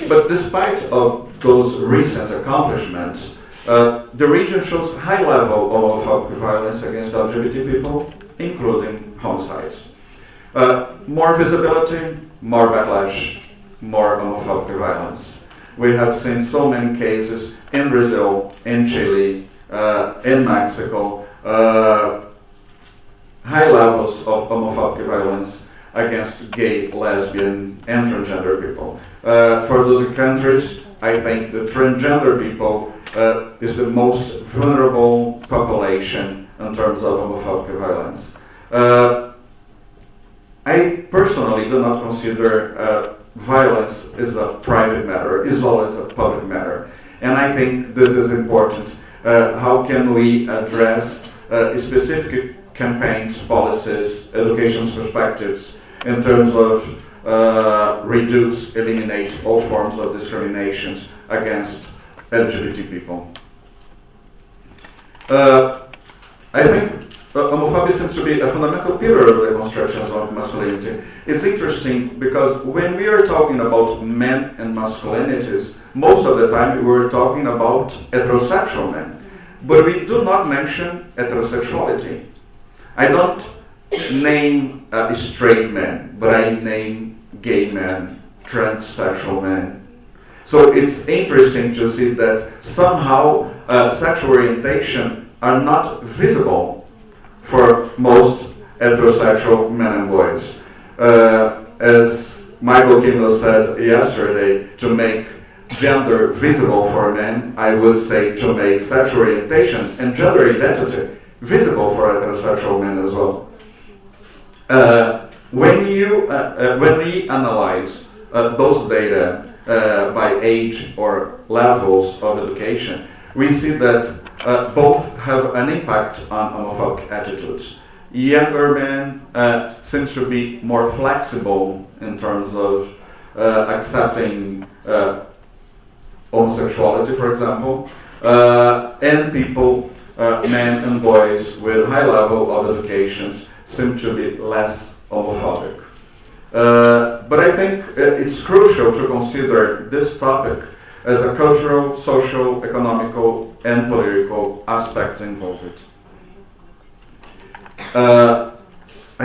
But despite of those recent accomplishments, the region shows high level of homophobic violence against LGBT people, including homicides. More visibility, more backlash, more homophobic violence. We have seen so many cases in Brazil, in Chile, in Mexico, high levels of homophobic violence against gay, lesbian, and transgender people. For those countries, I think the transgender people is the most vulnerable population in terms of homophobic violence. I personally do not consider violence is a private matter, is always a public matter. And I think this is important. How can we address specific campaigns, policies, education perspectives in terms of reduce, eliminate all forms of discriminations against LGBT people? I think homophobia seems to be a fundamental pillar of the constructions of masculinity. It's interesting because when we are talking about men and masculinities, most of the time we're talking about heterosexual men. But we do not mention heterosexuality. I don't name straight men, but I name gay men, transsexual men. So it's interesting to see that somehow sexual orientation are not visible for most heterosexual men and boys. As Michael Kimmel said yesterday, to make gender visible for men, I would say to make sexual orientation and gender identity visible for heterosexual men as well. When we analyze those data by age or levels of education, we see that both have an impact on homophobic attitudes. Younger men seem to be more flexible in terms of accepting homosexuality, for example, and people, men and boys with high level of educations seem to be less homophobic. But I think it's crucial to consider this topic as a cultural, social, economical, and political aspects involved. I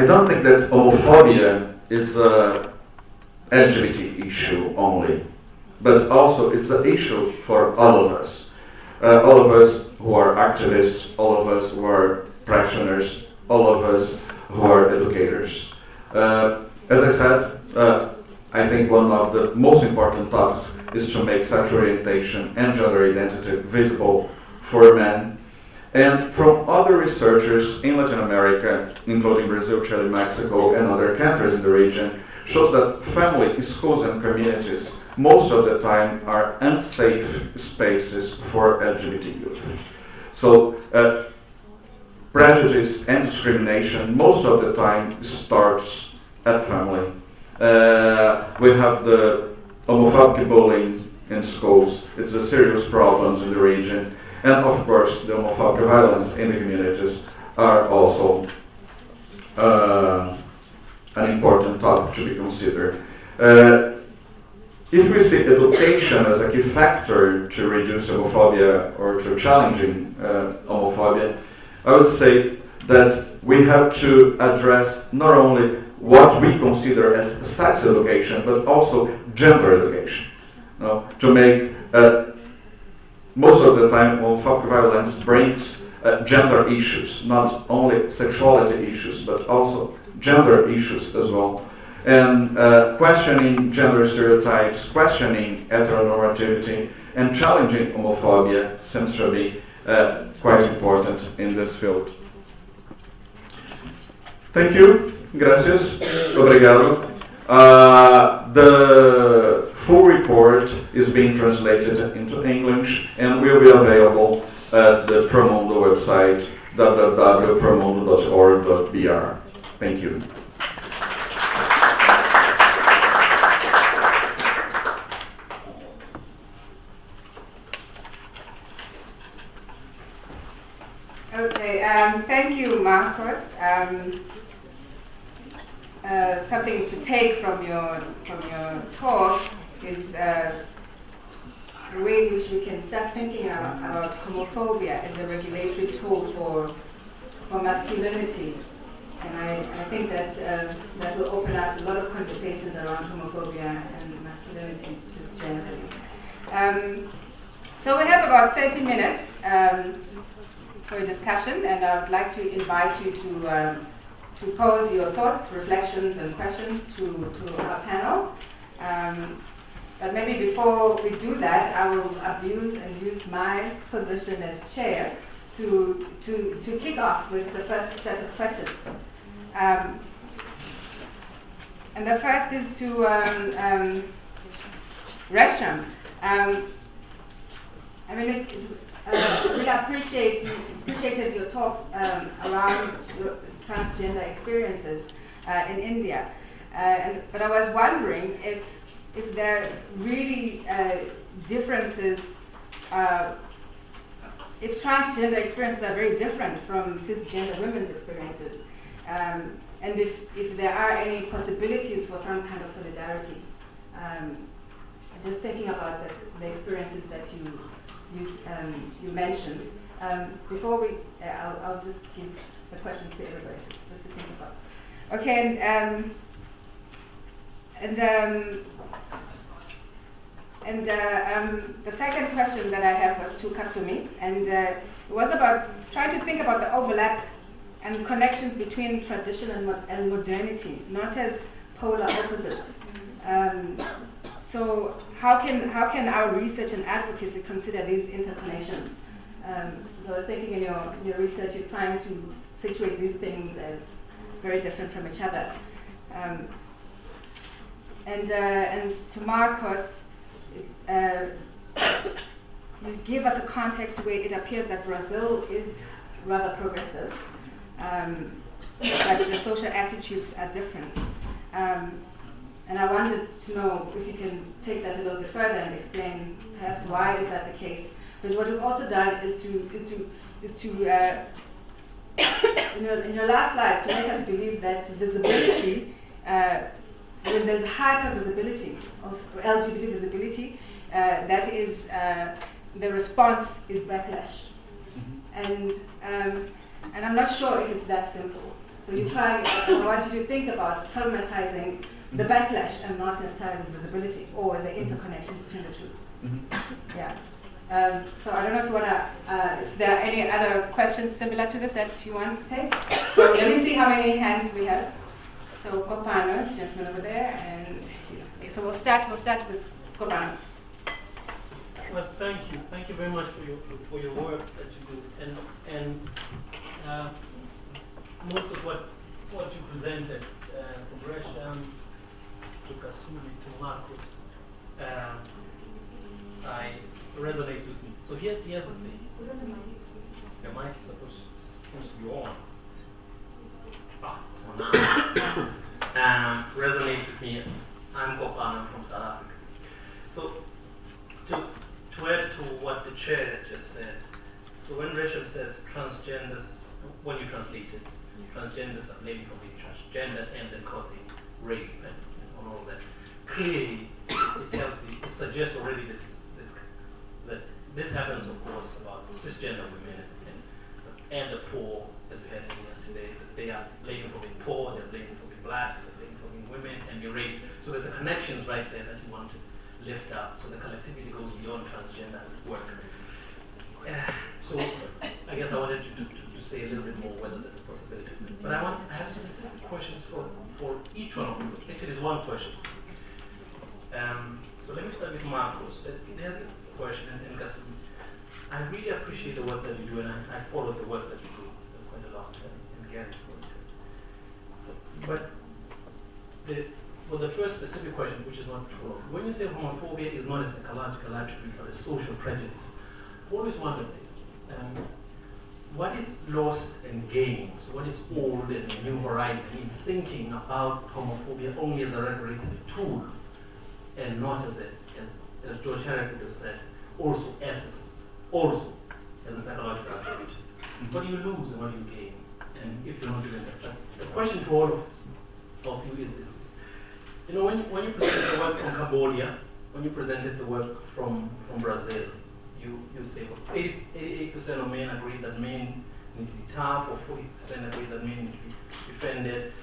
don't think that homophobia is a LGBT issue only, but also it's an issue for all of us. All of us who are activists, all of us who are practitioners, all of us who are educators. As I said, I think one of the most important topics is to make sexual orientation and gender identity visible for men. And from other researchers in Latin America, including Brazil, Chile, Mexico, and other countries in the region, shows that family, schools, and communities most of the time are unsafe spaces for LGBT youth. So prejudice and discrimination most of the time starts at family. We have the homophobic bullying in schools. It's a serious problem in the region. And of course, the homophobic violence in the communities are also an important topic to be considered. If we see education as a key factor to reduce homophobia or to challenging homophobia, I would say that we have to address not only what we consider as sex education, but also gender education. To make most of the time, homophobic violence brings gender issues, not only sexuality issues, but also gender issues as well. And questioning gender stereotypes, questioning heteronormativity, and challenging homophobia seems to be quite important in this field. Thank you. Gracias. Obrigado. The full report is being translated into English and will be available at the Promundo website, www.promundo.org.br. Thank you. Okay, thank you, Marcos. Something to take from your talk is the way in which we can start thinking about homophobia as a regulatory tool for masculinity. And I think that will open up a lot of conversations around homophobia and masculinity just generally. So we have about 30 minutes for a discussion, and I would like to invite you to pose your thoughts, reflections, and questions to our panel. But maybe before we do that, I will abuse and use my position as chair to kick off with the first set of questions. And the first is to Resham. I mean, we appreciated your talk around your transgender experiences in India, but I was wondering if there are really differences, if transgender experiences are very different from cisgender women's experiences, and if there are any possibilities for some kind of solidarity. Just thinking about the experiences that you mentioned. Before I'll just give the questions to everybody, just to think about. Okay, the second question that I have was to Kasumi, and it was about trying to think about the overlap and connections between tradition and modernity, not as polar opposites. So how can our research and advocacy consider these interconnections? So I was thinking in your research, you're trying to situate these things as very different from each other. And to Marcos, you give us a context where it appears that Brazil is rather progressive, but the social attitudes are different. And I wanted to know if you can take that a little bit further and explain perhaps why is that the case. But what you've also done is to in your last slides, to make us believe that visibility, when there's hyper visibility of LGBT visibility, that is the response is backlash, and I'm not sure if it's that simple. So you try. I want you to think about problematizing the backlash and not necessarily the visibility or the interconnections between the two. Yeah. So I don't know if you want to, if there are any other questions similar to this that you want to take. So let me see how many hands we have. So Kopano, gentleman over there, and okay, so we'll start with Kopano. Well, thank you very much for your work that you do, and most of what you presented, from Gresham to Kasumi to Marcus, resonates with me. So here's the thing. The mic is seems to be on. So now resonates with me. I'm Kopan from South Africa. So to add to what the chair just said, so when Rachel says transgenders, when you translate it, transgenders are blaming for being transgender and then causing rape and all that. Clearly, it tells you, it suggests already that this happens, of course, about cisgender women and the poor, as we had here today. That they are blamed for being poor, they're blamed for being black, they're blamed for being women and being raped. So there's a connections right there that you want to lift up. So the collectivity goes beyond transgender work. So I guess I wanted you to say a little bit more whether there's a possibility. But I have specific questions for each one of you. Actually, there's one question. So let me start with Marcos. There's a question, and Kasumi. I really appreciate the work that you do, and I follow the work that you do quite a lot, and Gary's work. But the first specific question, which is not true, when you say homophobia is not a psychological attribute but a social prejudice, I always wondered this. What is lost and gained? So what is old and new horizon in thinking about homophobia only as a regulatory tool and not as George Heraclitus said, also as a psychological attribute? What do you lose and what do you gain? And if you're not doing that, but the question to all of you is this. You know, when you presented the work from Cambodia, when you presented the work from Brazil, you say, well, 88% of men agree that men need to be tough, or 40% agree that men need to be defended.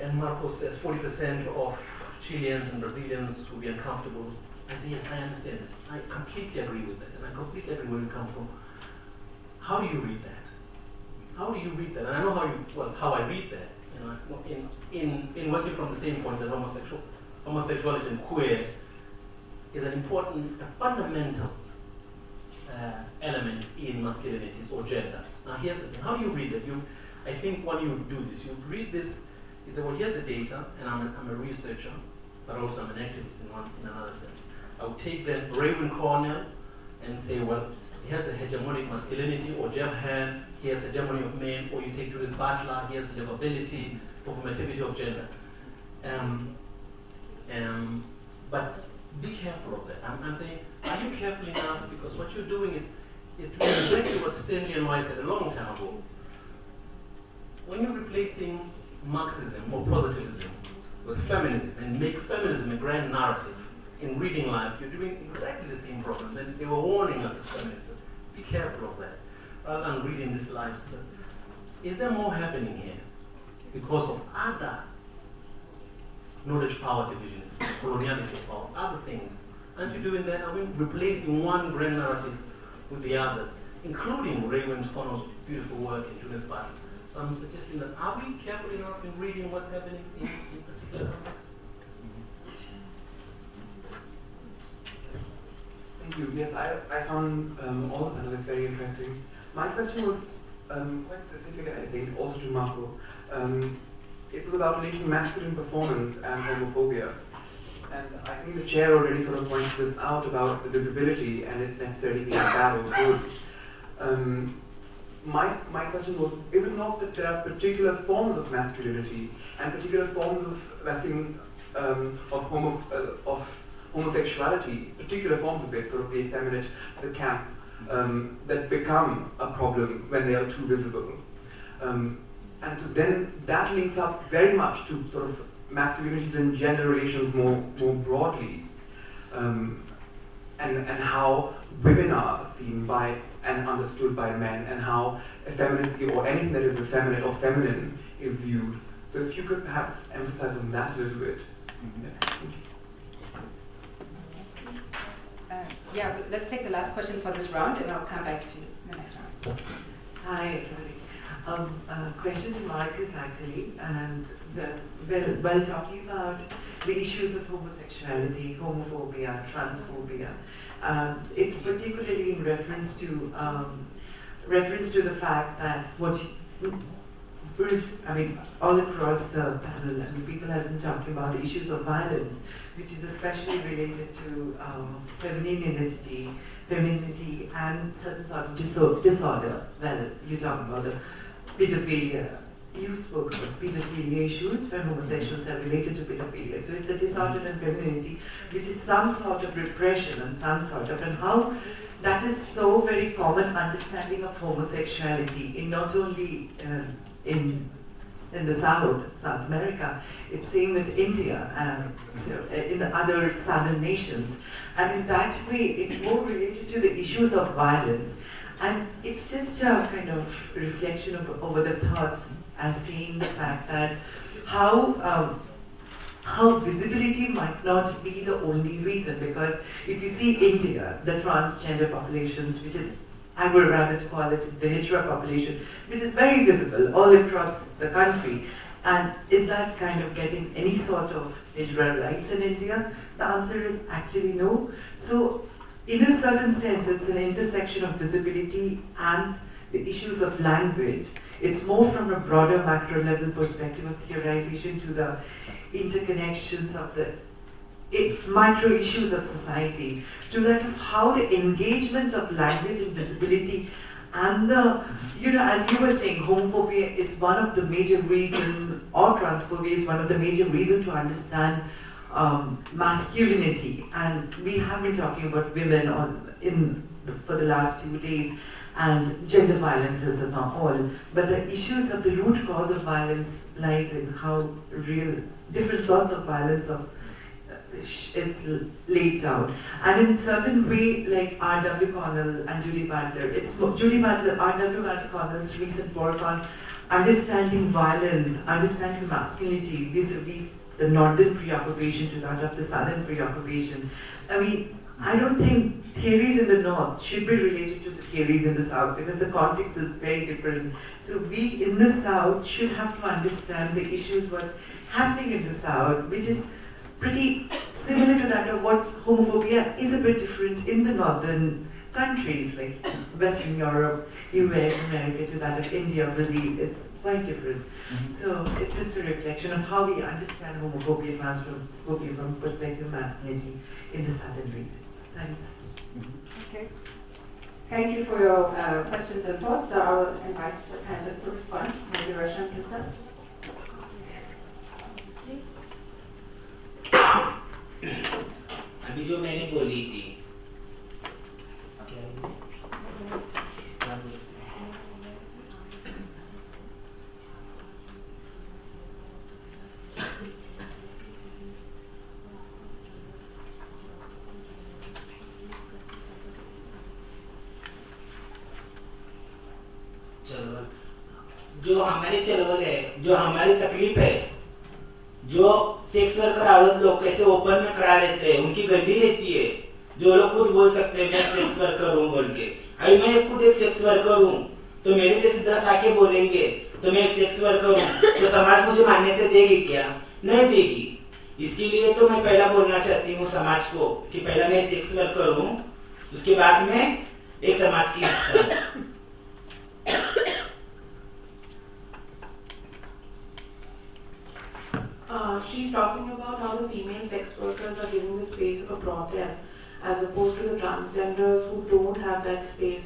And Marcos says 40% of Chileans and Brazilians will be uncomfortable. I say, yes, I understand this. I completely agree with that, and I completely agree where you come from. How do you read that? How do you read that? And I know how I read that. You know, in working from the same point that homosexuality and queer is an important, a fundamental element in masculinities or gender. Now here's the thing, how do you read it? I think when you do this, you read this, you say, well, here's the data, and I'm a researcher, but also I'm an activist in another sense. I would take then Raymond Cornell and say, well, here's a hegemonic masculinity, or Jeff Hand, here's hegemony of men, or you take Judith Butler, here's livability, performativity of gender. But be careful of that. I'm saying, are you careful enough? Because what you're doing is doing exactly what Stanley and Weiss said a long time ago. When you're replacing Marxism or positivism with feminism and make feminism a grand narrative in reading life, you're doing exactly the same problem. And they were warning us as feminists. Be careful of that, rather than reading these lives. Is there more happening here because of other knowledge power divisions, coloniality of power, other things? Aren't you doing that? Are we replacing one grand narrative with the others, including Raymond Connell's beautiful work in Judith Butler? So I'm suggesting that, are we careful enough in reading what's happening in particular contexts? Thank you. Yes, I found all of that very interesting. My question was quite specific, I think, also to Marco. It was about linking masculine performance and homophobia. And I think the chair already sort of pointed this out about the visibility and it necessarily being bad or good. My question was, is it not that there are particular forms of masculinity and particular forms of masculine, of homosexuality, particular forms of it, sort of the effeminate, the camp, that become a problem when they are too visible? And so then that links up very much to sort of masculinities and gender relations more broadly. and how women are seen by and understood by men, and how effeminacy or anything that is effeminate or feminine is viewed. So if you could perhaps emphasize on that a little bit. Yeah, let's take the last question for this round, and I'll come back to the next round. Hi, question to Marcus actually, and while talking about the issues of homosexuality, homophobia, transphobia, it's particularly in reference to the fact that all across the panel, people have been talking about the issues of violence, which is especially related to femininity and certain sort of disorder. Well, you talk about the pedophilia. You spoke about pedophilia issues where homosexuals are related to pedophilia. So it's a disorder and femininity, which is some sort of repression and how that is so very common understanding of homosexuality in not only in the South America, it's same with India and in the other southern nations. And in that way, it's more related to the issues of violence. And it's just a kind of reflection over the thoughts as seeing the fact that how visibility might not be the only reason, because if you see India, the transgender populations, which is, I would rather call it the hetero population, which is very visible all across the country. And is that kind of getting any sort of hetero rights in India? The answer is actually no. So in a certain sense, it's an intersection of visibility and the issues of language. It's more from a broader macro level perspective of theorization to the interconnections of the micro issues of society, to that of how the engagement of language and visibility and the, as you were saying, homophobia is one of the major reasons, or transphobia is one of the major reasons to understand masculinity. And we have been talking about women for the last 2 days, and gender violences as a whole. But the issues of the root cause of violence lies in how different sorts of violence is laid down. And in certain way, like R.W. Connell and Julie Butler, R.W. Connell's recent work on understanding violence, understanding masculinity vis-a-vis the northern preoccupation to that of the southern preoccupation. I mean, I don't think theories in the north should be related to the theories in the south, because the context is very different. So we in the south should have to understand the issues what's happening in the south, which is pretty similar to that of what homophobia is a bit different in the northern countries, like Western Europe, US, America, to that of India, Brazil. It's quite different. So it's just a reflection of how we understand homophobia and transphobia from the perspective of masculinity in the southern regions. Thanks. Okay. Thank you for your questions and thoughts. So I will invite the panelists to respond. Maybe Roshan can start. अभी जो मैंने बोली थी, जो हमारी चलवल है, जो हमारी तकलीफ है, जो सेक्स वर्कर औरत लोग कैसे ओपन में खड़ा रहते हैं, उनकी गंदी रहती है, जो लोग खुद बोल सकते हैं मैं सेक्स वर्कर हूँ बोल के। अभी मैं खुद एक सेक्स वर्कर हूँ, तो मेरे जैसे 10 आके बोलेंगे तो मैं एक सेक्स वर्कर हूँ, तो समाज मुझे मान्यता देगी क्या? नहीं देगी। इसके लिए तो मैं पहला बोलना चाहती हूँ समाज को कि पहला मैं सेक्स वर्कर हूँ, उसके बाद मैं एक समाज की हिस्सा हूँ। She's talking about how the female sex workers are giving the space of a brothel, as opposed to the transgenders who don't have that space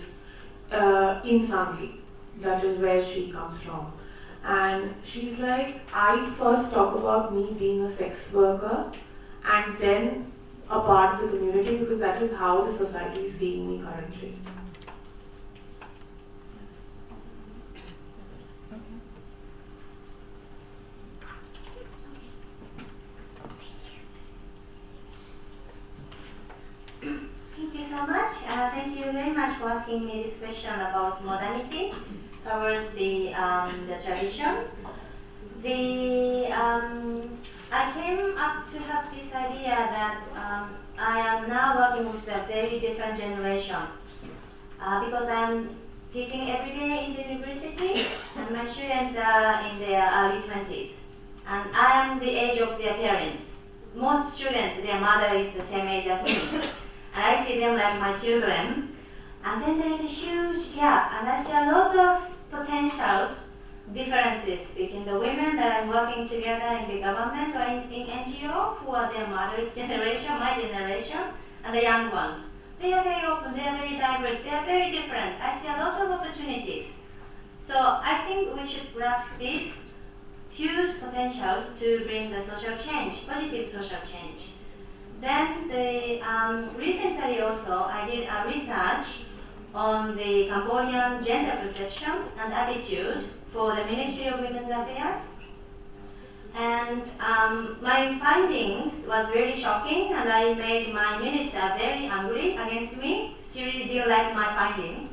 in Sangli. That is where she comes from. And she's like, I first talk about me being a sex worker and then a part of the community, because that is how the society is seeing me currently. asking me this question about modernity towards the tradition. I came up to have this idea that I am now working with a very different generation because I am teaching every day in the university and my students are in their early 20s and I am the age of their parents. Most students, their mother is the same age as me and I see them like my children, and then there is a huge gap and I see a lot of potentials, differences between the women that are working together in the government or in NGO who are their mother's generation, my generation, and the young ones. They are very open, they are very diverse, they are very different. I see a lot of opportunities. So I think we should grasp these huge potentials to bring the social change, positive social change. Then recently also I did a research on the Cambodian gender perception and attitude for the Ministry of Women's Affairs. And my findings was very shocking and I made my minister very angry against me. She really didn't like my finding.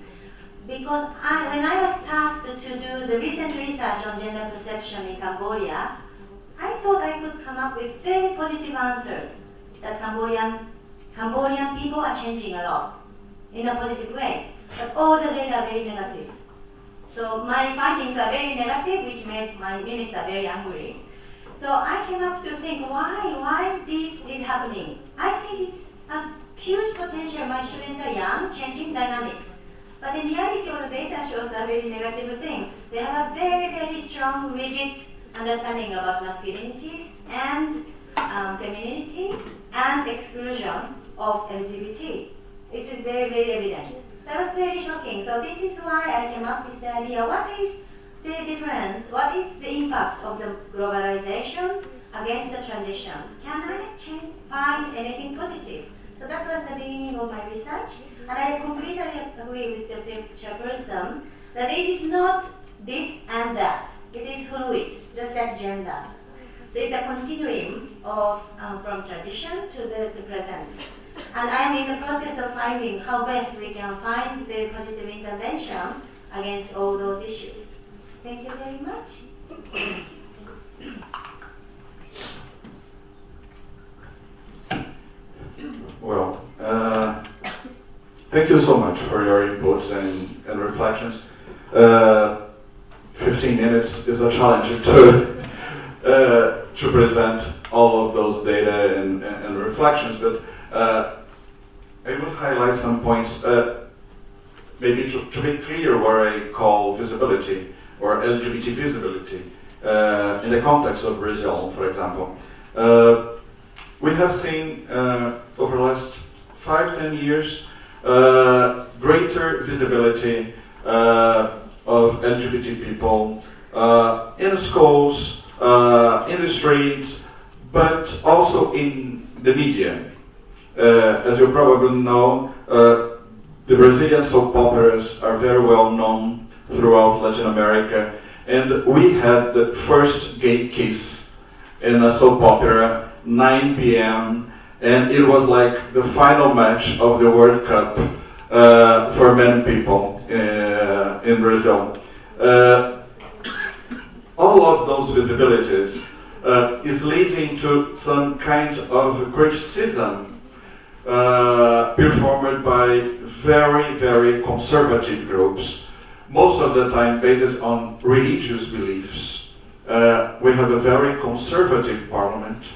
Because when I was tasked to do the recent research on gender perception in Cambodia, I thought I could come up with very positive answers that Cambodian people are changing a lot in a positive way. But all the data are very negative. So my findings are very negative, which made my minister very angry. So I came up to think why this is happening. I think it's a huge potential. My students are young, changing dynamics. But in reality, all the data shows a very negative thing. They have a very, very strong, rigid understanding about masculinities and femininity and exclusion of LGBT. It is very, very evident. So it was very shocking. So this is why I came up with the idea, what is the difference, what is the impact of the globalization against the transition? Can I find anything positive? So that was the beginning of my research. And I completely agree with the chairperson that it is not this and that. It is fluid, just like gender. So it's a continuum of from tradition to the present. And I am in the process of finding how best we can find the positive intervention against all those issues. Thank you very much. Well, thank you so much for your inputs and reflections. 15 minutes is a challenge to present all of those data and reflections, but I would highlight some points, maybe to make clear what I call visibility or LGBT visibility in the context of Brazil, for example. We have seen over the last 5-10 years greater visibility of LGBT people in schools, in the streets, but also in the media. As you probably know, the Brazilian soap operas are very well known throughout Latin America, and we had the first gay kiss in a soap opera, 9 p.m., and it was like the final match of the World Cup for many people in Brazil. All of those visibilities is leading to some kind of criticism performed by very, very conservative groups, most of the time based on religious beliefs. We have a very conservative parliament,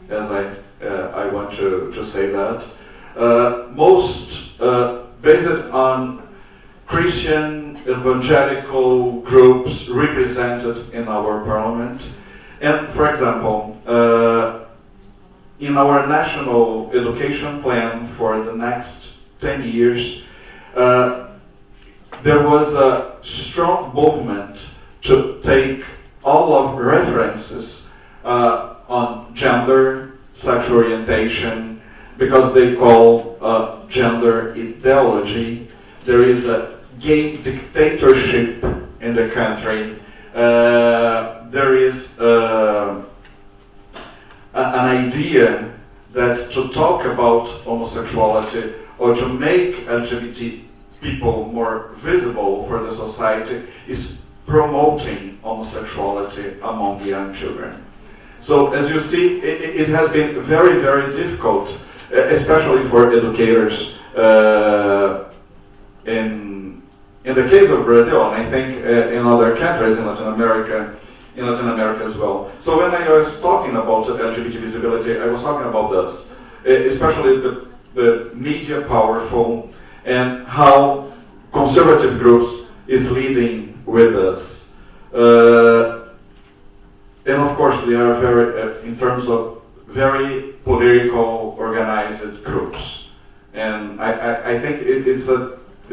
as I want to say that. Most based on Christian evangelical groups represented in our parliament. And for example, in our national education plan for the next 10 years, there was a strong movement to take all of references on gender, sexual orientation, because they call gender ideology. There is a gay dictatorship in the country. There is an idea that to talk about homosexuality or to make LGBT people more visible for the society is promoting homosexuality among young children. So as you see, it has been very, very difficult, especially for educators in the case of Brazil, and I think in other countries in Latin America as well. So when I was talking about LGBT visibility, I was talking about this, especially the media powerful and how conservative groups is leading with us. And of course, they are very, in terms of very political, organized groups. And I think it's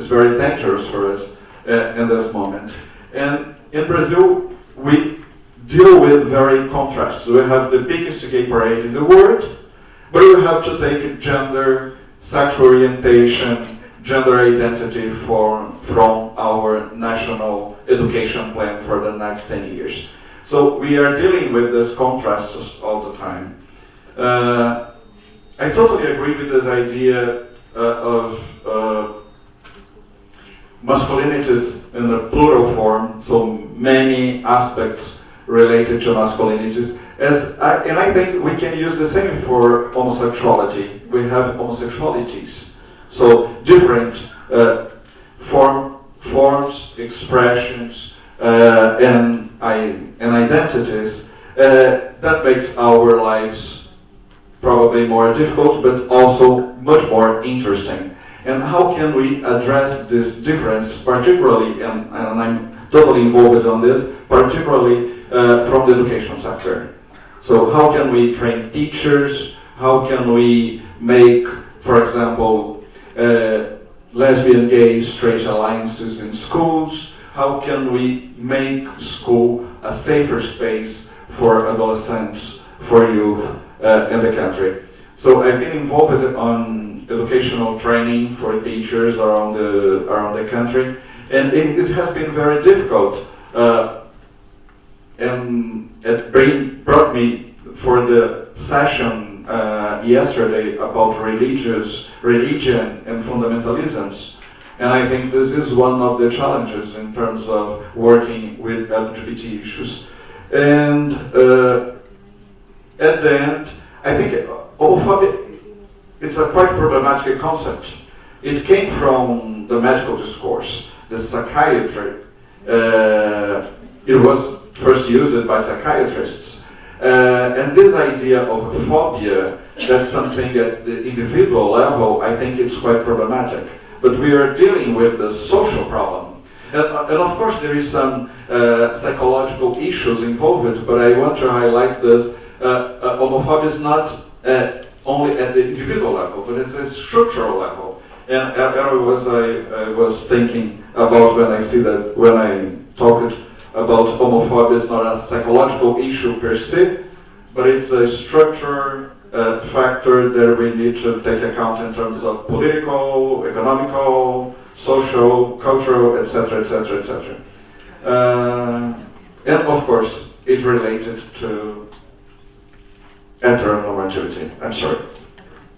very dangerous for us in this moment. And in Brazil, we deal with very contrasts. We have the biggest gay parade in the world, but we have to take gender, sexual orientation, gender identity from our national education plan for the next 10 years. So we are dealing with this contrast all the time. I totally agree with this idea of masculinities in a plural form, so many aspects related to masculinities. And I think we can use the same for homosexuality. We have homosexualities. So different forms, expressions, and identities that makes our lives probably more difficult, but also much more interesting. And how can we address this difference, particularly, and I'm totally involved on this, particularly from the education sector. So how can we train teachers? How can we make, for example, lesbian, gay, straight alliances in schools? How can we make school a safer space for adolescents, for youth in the country? So I've been involved on educational training for teachers around the country, and it has been very difficult. And it brought me for the session yesterday about religion and fundamentalisms. And I think this is one of the challenges in terms of working with LGBT issues. And at the end, I think homophobia, it's a quite problematic concept. It came from the medical discourse, the psychiatry. It was first used by psychiatrists. And this idea of phobia, that's something at the individual level, I think it's quite problematic. But we are dealing with the social problem. And of course there is some psychological issues involved, but I want to highlight this. Homophobia is not only at the individual level, but it's a structural level. And I was thinking about when I talked about homophobia is not a psychological issue per se, but it's a structure factor that we need to take account in terms of political, economical, social, cultural, etc., etc., etc. And of course, it related to heteronormativity. I'm sorry.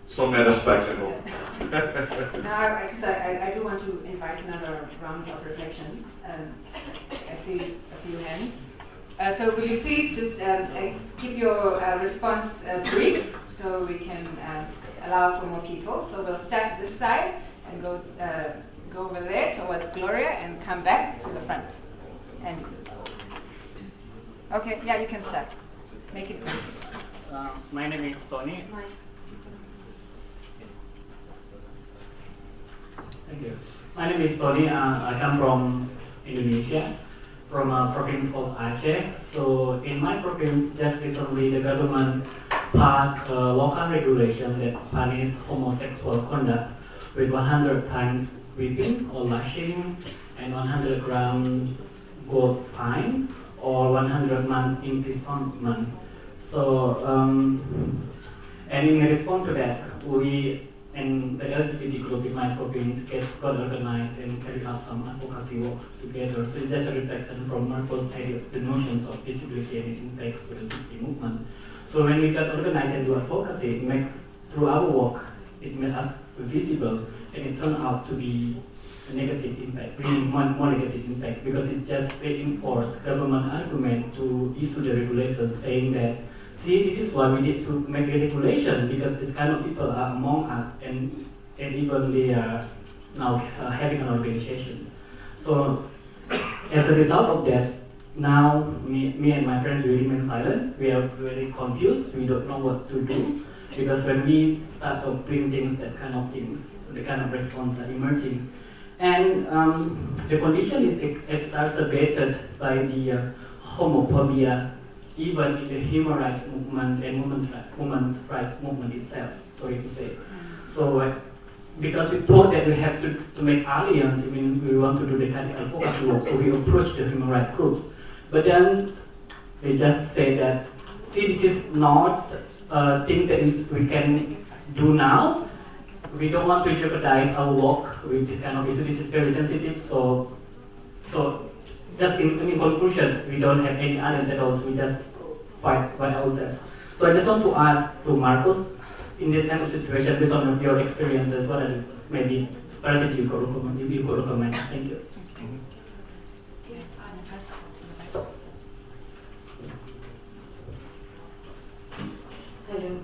So many aspects involved. Now, because I do want to invite another round of reflections. I see a few hands. So will you please just keep your response brief so we can allow for more people. So we'll start at this side and go over there towards Gloria and come back to the front. And okay, yeah, you can start. Make it brief. My name is Tony. Thank you. My name is Tony. I come from Indonesia, from a province called Aceh. So in my province, just recently the government passed a local regulation that punishes homosexual conduct with 100 times whipping or lashing and 100 grams gold fine or 100 months imprisonment. So, and in response to that, we and the LGBT group in my province got organized and carried out some advocacy work together. So it's just a reflection from Marco's idea of the notions of visibility and impacts to the LGBT movement. So when we got organized and do advocacy, through our work, it made us visible, and it turned out to be negative impact, really more negative impact, because it's just reinforce government argument to issue the regulation saying that, see, this is why we need to make a regulation, because this kind of people are among us, and even they are now having an organization. So as a result of that, now me and my friends, we remain silent. We are very confused. We don't know what to do, because when we start doing things, that kind of things, the kind of response are emerging. And the condition is exacerbated by the homophobia, even in the human rights movement and women's rights movement itself, sorry to say. So because we thought that we have to make alliance, I mean, we want to do the kind of advocacy work, so we approached the human rights groups. But then they just say that, see, this is not a thing that we can do now. We don't want to jeopardize our work with this kind of issue. This is very sensitive, so just in conclusions, we don't have any alliance at all, so we just fight by ourselves. So I just want to ask to Marcus, in this kind of situation, based on your experiences, what are maybe strategy you could recommend? Thank you. Hello.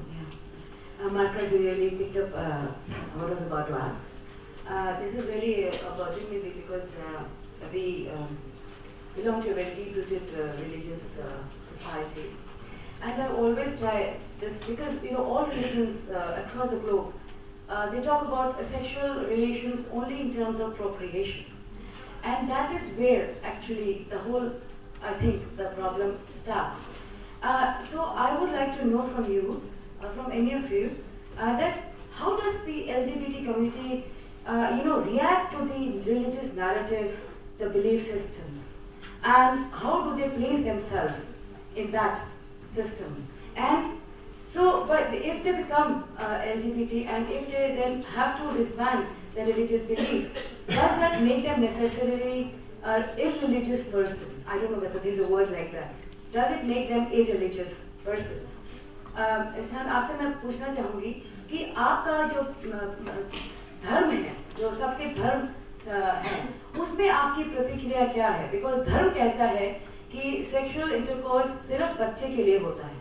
Marcus really picked up what I was about to ask. This is really bothering me because we belong to a very deep-rooted religious societies. And I always try this because all religions across the globe, they talk about sexual relations only in terms of procreation. And that is where actually the whole, I think, the problem starts. So I would like to know from you, from any of you, that how does the LGBT community, react to the religious narratives, the belief systems, and how do they place themselves in that system? And so, but if they become LGBT and if they then have to disband their religious belief, does that make them necessarily an irreligious person? I don't know whether there's a word like that. Does it make them irreligious persons? इसमें आपसे मैं पूछना चाहूँगी कि आपका जो धर्म है, जो सबके धर्म है, उसमें आपकी प्रतिक्रिया क्या है? Because धर्म कहता है कि sexual intercourse सिर्फ बच्चे के लिए होता है.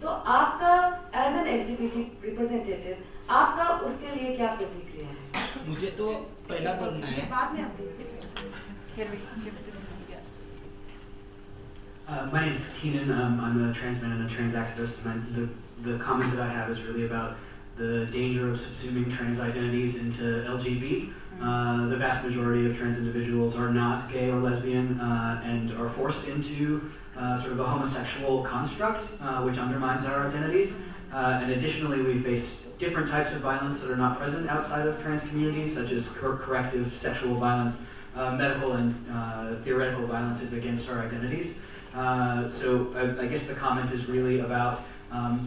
तो आपका as an LGBT representative, आपका उसके लिए क्या प्रतिक्रिया है? मुझे तो पहला बोलना है. बाद में आप देखें. My name is Keenan. I'm a trans man and a trans activist. And the comment that I have is really about the danger of subsuming trans identities into LGB. The vast majority of trans individuals are not gay or lesbian and are forced into sort of a homosexual construct, which undermines our identities. And additionally, we face different types of violence that are not present outside of trans communities, such as corrective sexual violence, medical and theoretical violences against our identities. So I guess the comment is really about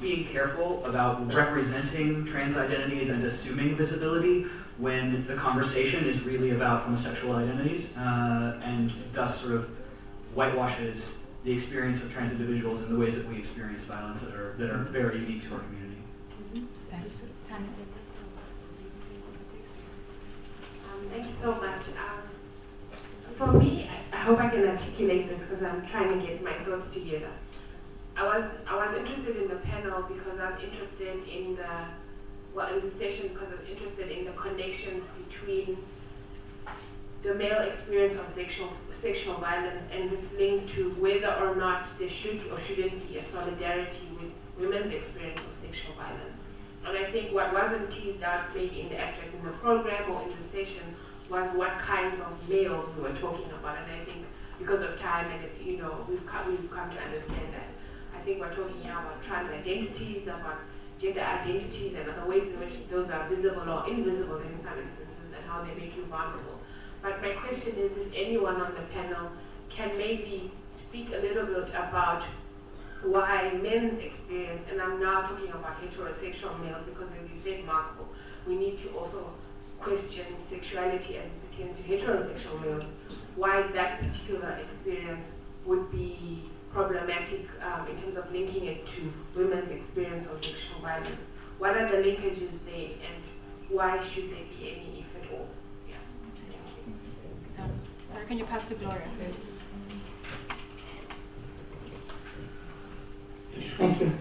being careful about representing trans identities and assuming visibility when the conversation is really about homosexual identities and thus sort of whitewashes the experience of trans individuals in the ways that we experience violence that are very unique to our community. Thanks. Thank you so much. For me, I hope I can articulate this because I'm trying to get my thoughts together. I was interested in the panel because I was interested in the session because I was interested in the connections between the male experience of sexual violence and this link to whether or not there should or shouldn't be a solidarity with women's experience of sexual violence. And I think what wasn't teased out maybe in the abstract in the program or in the session was what kinds of males we were talking about. And I think because of time and we've come to understand that. I think we're talking here about trans identities, about gender identities, and other ways in which those are visible or invisible in some instances, and how they make you vulnerable. But my question is, if anyone on the panel can maybe speak a little bit about why men's experience, and I'm now talking about heterosexual males, because as you said, Marco, we need to also question sexuality as it pertains to heterosexual males, why that particular experience would be problematic in terms of linking it to women's experience of sexual violence. What are the linkages there, and why should there be any, if at all? Yeah. Sorry, can you pass to Gloria, please? Thank you.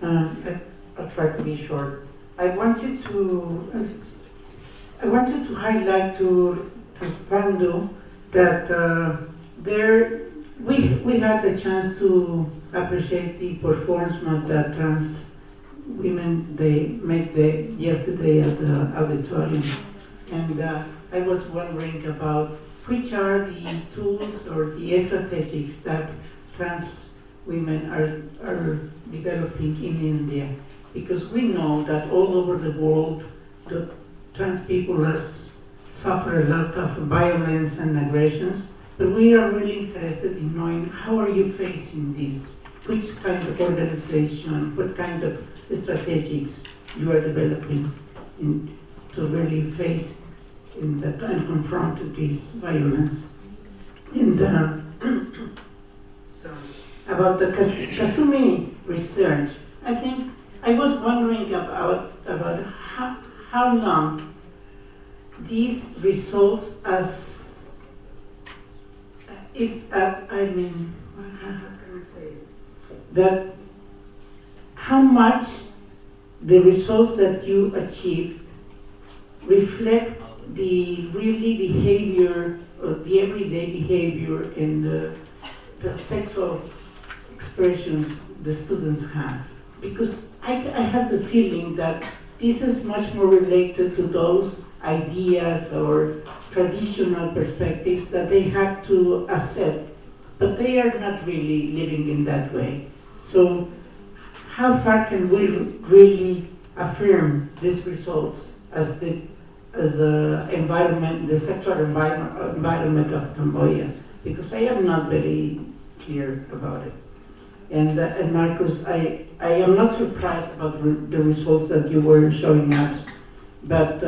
I'll try to be short. I wanted to highlight to Pando that we had the chance to appreciate the performance that trans women they made yesterday at the auditorium, and I was wondering about which are the tools or the strategies that trans women are developing in India, because we know that all over the world the trans people suffer a lot of violence and aggressions, but we are really interested in knowing how are you facing this, which kind of organization, what kind of strategies you are developing to really face and confront this violence. And about the Kasumi research, I think I was wondering about how long these results that how much the results that you achieve reflect the really behavior or the everyday behavior and the sexual expressions the students have. Because I have the feeling that this is much more related to those ideas or traditional perspectives that they have to accept, but they are not really living in that way. So how far can we really affirm these results as the environment, the sexual environment of Cambodia? Because I am not very clear about it. And Marcus, I am not surprised about the results that you were showing us, but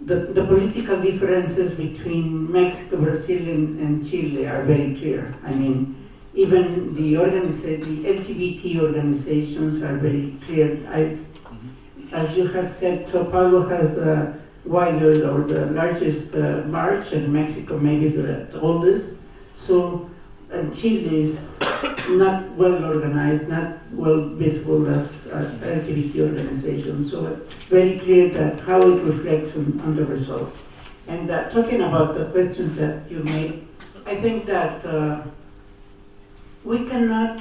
the political differences between Mexico, Brazil, and Chile are very clear. I mean, even the LGBT organizations are very clear. As you have said, Sao Paulo has the widest or the largest march, and Mexico maybe the oldest. So, and Chile is not well organized, not well visible as LGBT organization. So it's very clear that how it reflects on the results. And talking about the questions that you made, I think that we cannot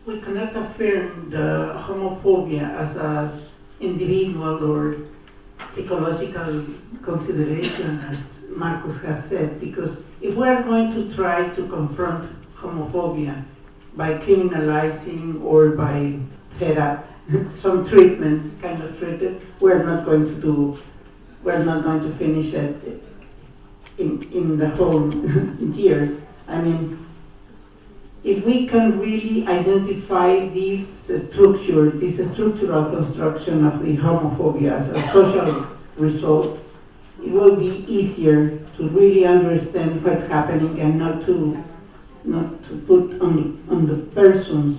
affirm the homophobia as an individual or psychological consideration, as Marcus has said, because if we are going to try to confront homophobia by criminalizing or by some treatment, kind of treatment, we're not going to finish it in the whole years. I mean, if we can really identify this structural construction of the homophobia as a social result, it will be easier to really understand what's happening and not to put on the persons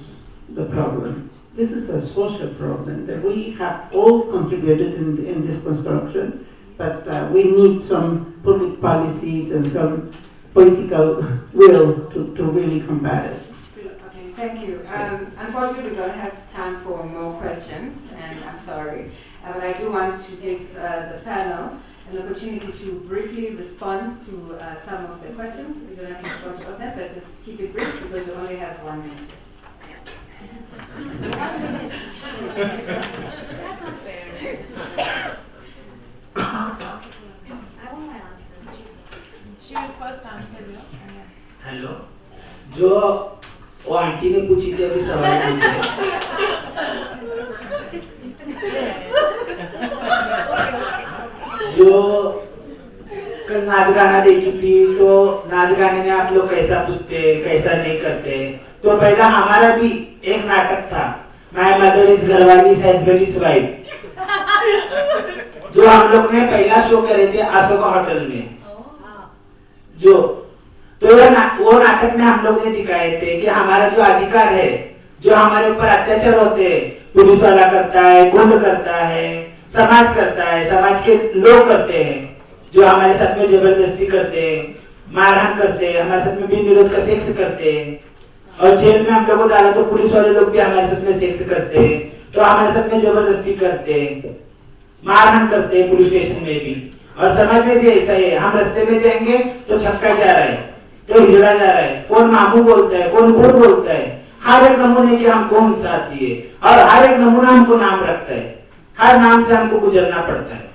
the problem. This is a social problem that we have all contributed in this construction, but we need some public policies and some political will to really combat it. Okay, thank you. Unfortunately, we don't have time for more questions, and I'm sorry. But I do want to give the panel an opportunity to briefly respond to some of the questions. We don't have to respond to all of them, but just keep it brief because we only have 1 minute. 1 minute. That's not fair. I want my answer. She will first answer, you know? Hello जो वो aunty ने पूछी थी अभी सवाल पूछे जो कल नाच गाना देखी थी तो नाच गाने में आप लोग कैसा पूछते कैसा नहीं करते तो पहला हमारा भी एक नाटक था माय मदर इज घरवाली हस्बैंड इज वाइफ जो हम लोग ने पहला शो करे थे अशोका होटल में जो तो वो नाटक में हम लोग ने दिखाए थे कि हमारा जो अधिकार है जो हमारे ऊपर अत्याचार होते हैं पुलिस वाला करता है गुंड करता है समाज करता है समाज के लोग करते हैं जो हमारे साथ में जबरदस्ती करते हैं, मारहान करते हैं, हमारे साथ में बिन विरोध का सेक्स करते हैं, और जेल में हम लोगों को डाला तो पुलिस वाले लोग भी हमारे साथ में सेक्स करते हैं, तो हमारे साथ में जबरदस्ती करते हैं, मारहान करते हैं पुलिस स्टेशन में भी, और समाज में भी ऐसा है। हम रास्ते में जाएंगे तो छक्का जा रहा है, तो हिजड़ा जा रहा है, कौन मामू बोलता है, कौन बोल बोलता है, हर एक नमूने की हमको हिंसा आती है, और हर एक नमूना हमको नाम रखता है, हर नाम से हमको गुजरना पड़ता है,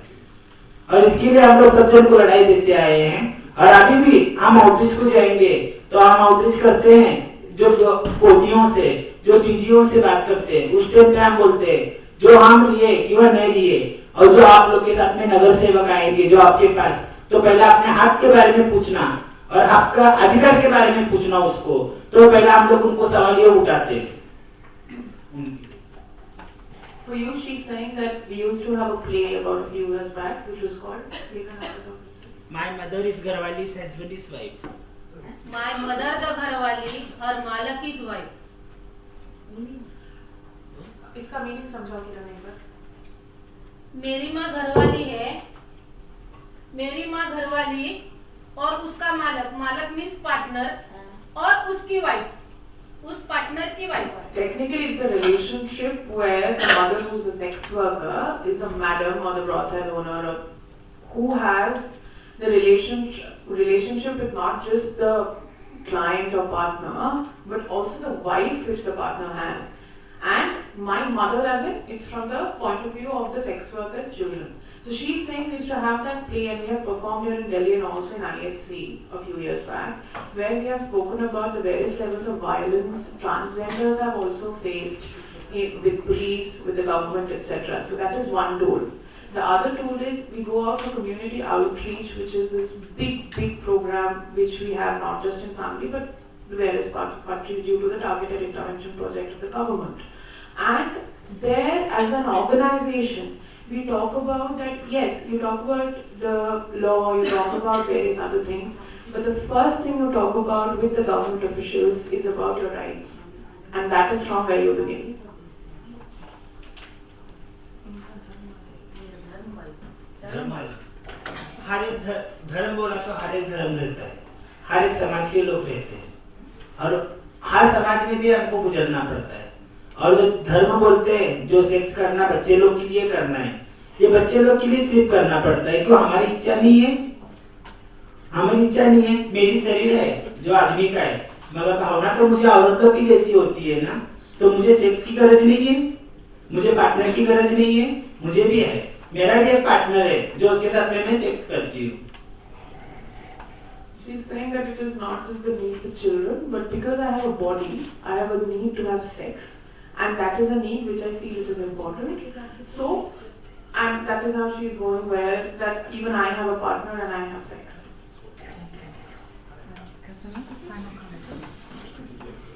और इसके लिए हम लोग सब जन को लड़ाई देते आए हैं। और अभी भी हम आउटरीच को जाएंगे तो हम आउटरीच करते हैं जो कोटियों से, जो पीजीओ से बात करते हैं, उस टाइम पे हम बोलते हैं जो हम लिए कि वह नहीं लिए, और जो आप लोग के साथ में नगर सेवक आएंगे जो आपके पास, तो पहले अपने हक के बारे में पूछना और आपका अधिकार के बारे में पूछना उसको, तो पहले हम लोग उनको सवाल ये उठाते हैं। For you, she's saying that we used to have a play about a few years back, which was called. My mother is Garwali's husband is wife. My mother the घरवाली, her मालक is wife. इसका meaning समझाओ कि नहीं पर? मेरी माँ घरवाली है, मेरी माँ घरवाली और उसका मालक, मालक मीन्स पार्टनर, और उसकी वाइफ, उस पार्टनर की wife. Technically, it's the relationship where the mother, who's the sex worker, is the madam or the brothel owner, or who has the relationship with not just the client or partner, but also the wife which the partner has. And my mother, as it's from the point of view of the sex worker's children. So she's saying we used to have that play, and we have performed here in Delhi and also in IHC a few years back, where we have spoken about the various levels of violence transgenders have also faced with police, with the government, etc. So that is one tool. The other tool is we go out for community outreach, which is this big program which we have not just in Samli but the various parts of countries due to the targeted intervention project of the government. And there, as an organization, we talk about that, yes, you talk about the law, you talk about various other things, but the first thing you talk about with the government officials is about your rights. And that is from where you begin. हर एक धर्म बोला तो हर एक धर्म रहता है, हर एक समाज के लोग रहते हैं, और हर समाज में भी हमको गुजरना पड़ता है। और जो धर्म बोलते हैं जो सेक्स करना बच्चे लोग के लिए करना है, ये बच्चे लोग के लिए सिर्फ करना पड़ता है, क्यों? हमारी इच्छा नहीं है, हमारी इच्छा नहीं है। मेरी शरीर है जो आदमी का है, मगर भावना तो मुझे औरतों की जैसी होती है ना, तो मुझे सेक्स की गरज नहीं है, मुझे पार्टनर की गरज नहीं है, मुझे भी है, मेरा भी एक पार्टनर है जो उसके साथ मैं सेक्स करती हूँ। She's saying that it is not just the need for children, but because I have a body, I have a need to have sex, and that is a need which I feel it is important. So, and that is how she is going where that even I have a partner and I have sex.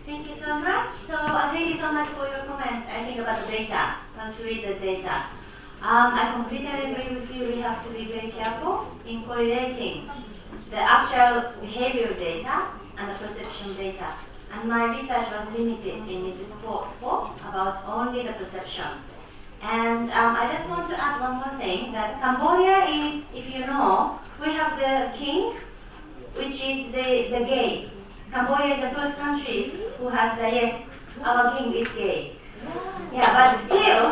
Thank you so much. So thank you so much for your comments. I think about the data. Let's read the data. I completely agree with you. We have to be very careful in correlating the actual behavioral data and the perception data. And my research was limited in this scope about only the perception. And I just want to add one more thing, that Cambodia is, if you know, we have the king, which is the gay. Cambodia is the first country who has the yes, our king is gay. Yeah, but still,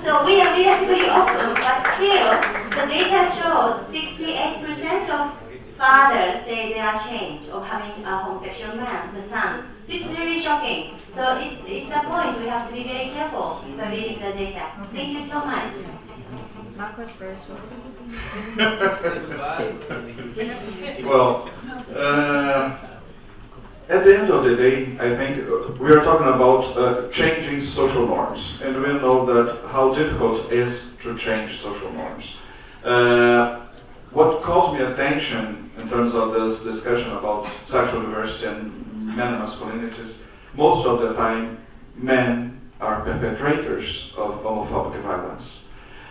so we are pretty open, but still, the data showed 68% of fathers say they are ashamed of having a homosexual man, the son. So it's really shocking. So it's the point, we have to be very careful by reading the data. Thank you so much. Marcus, very short. Well, at the end of the day, I think we are talking about changing social norms, and we know that how difficult it is to change social norms. What calls me attention in terms of this discussion about sexual diversity and men and masculinities, most of the time men are perpetrators of homophobic violence.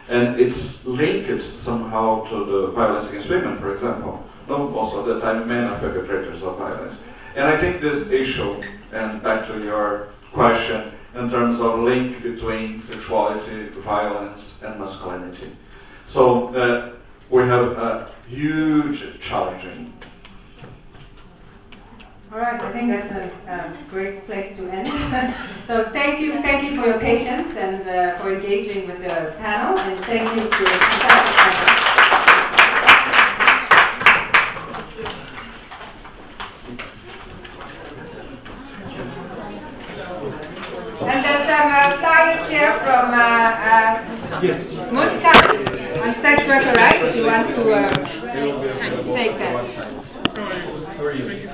And it's linked somehow to the violence against women, for example. No, most of the time men are perpetrators of violence. And I think this issue, and back to your question, in terms of link between sexuality, violence, and masculinity. So we have a huge challenge. All right, I think that's a great place to end. So thank you for your patience and for engaging with the panel, and thank you to the fantastic panel. And there's some flyers here from Muscat on sex worker rights if you want to take them. How are you?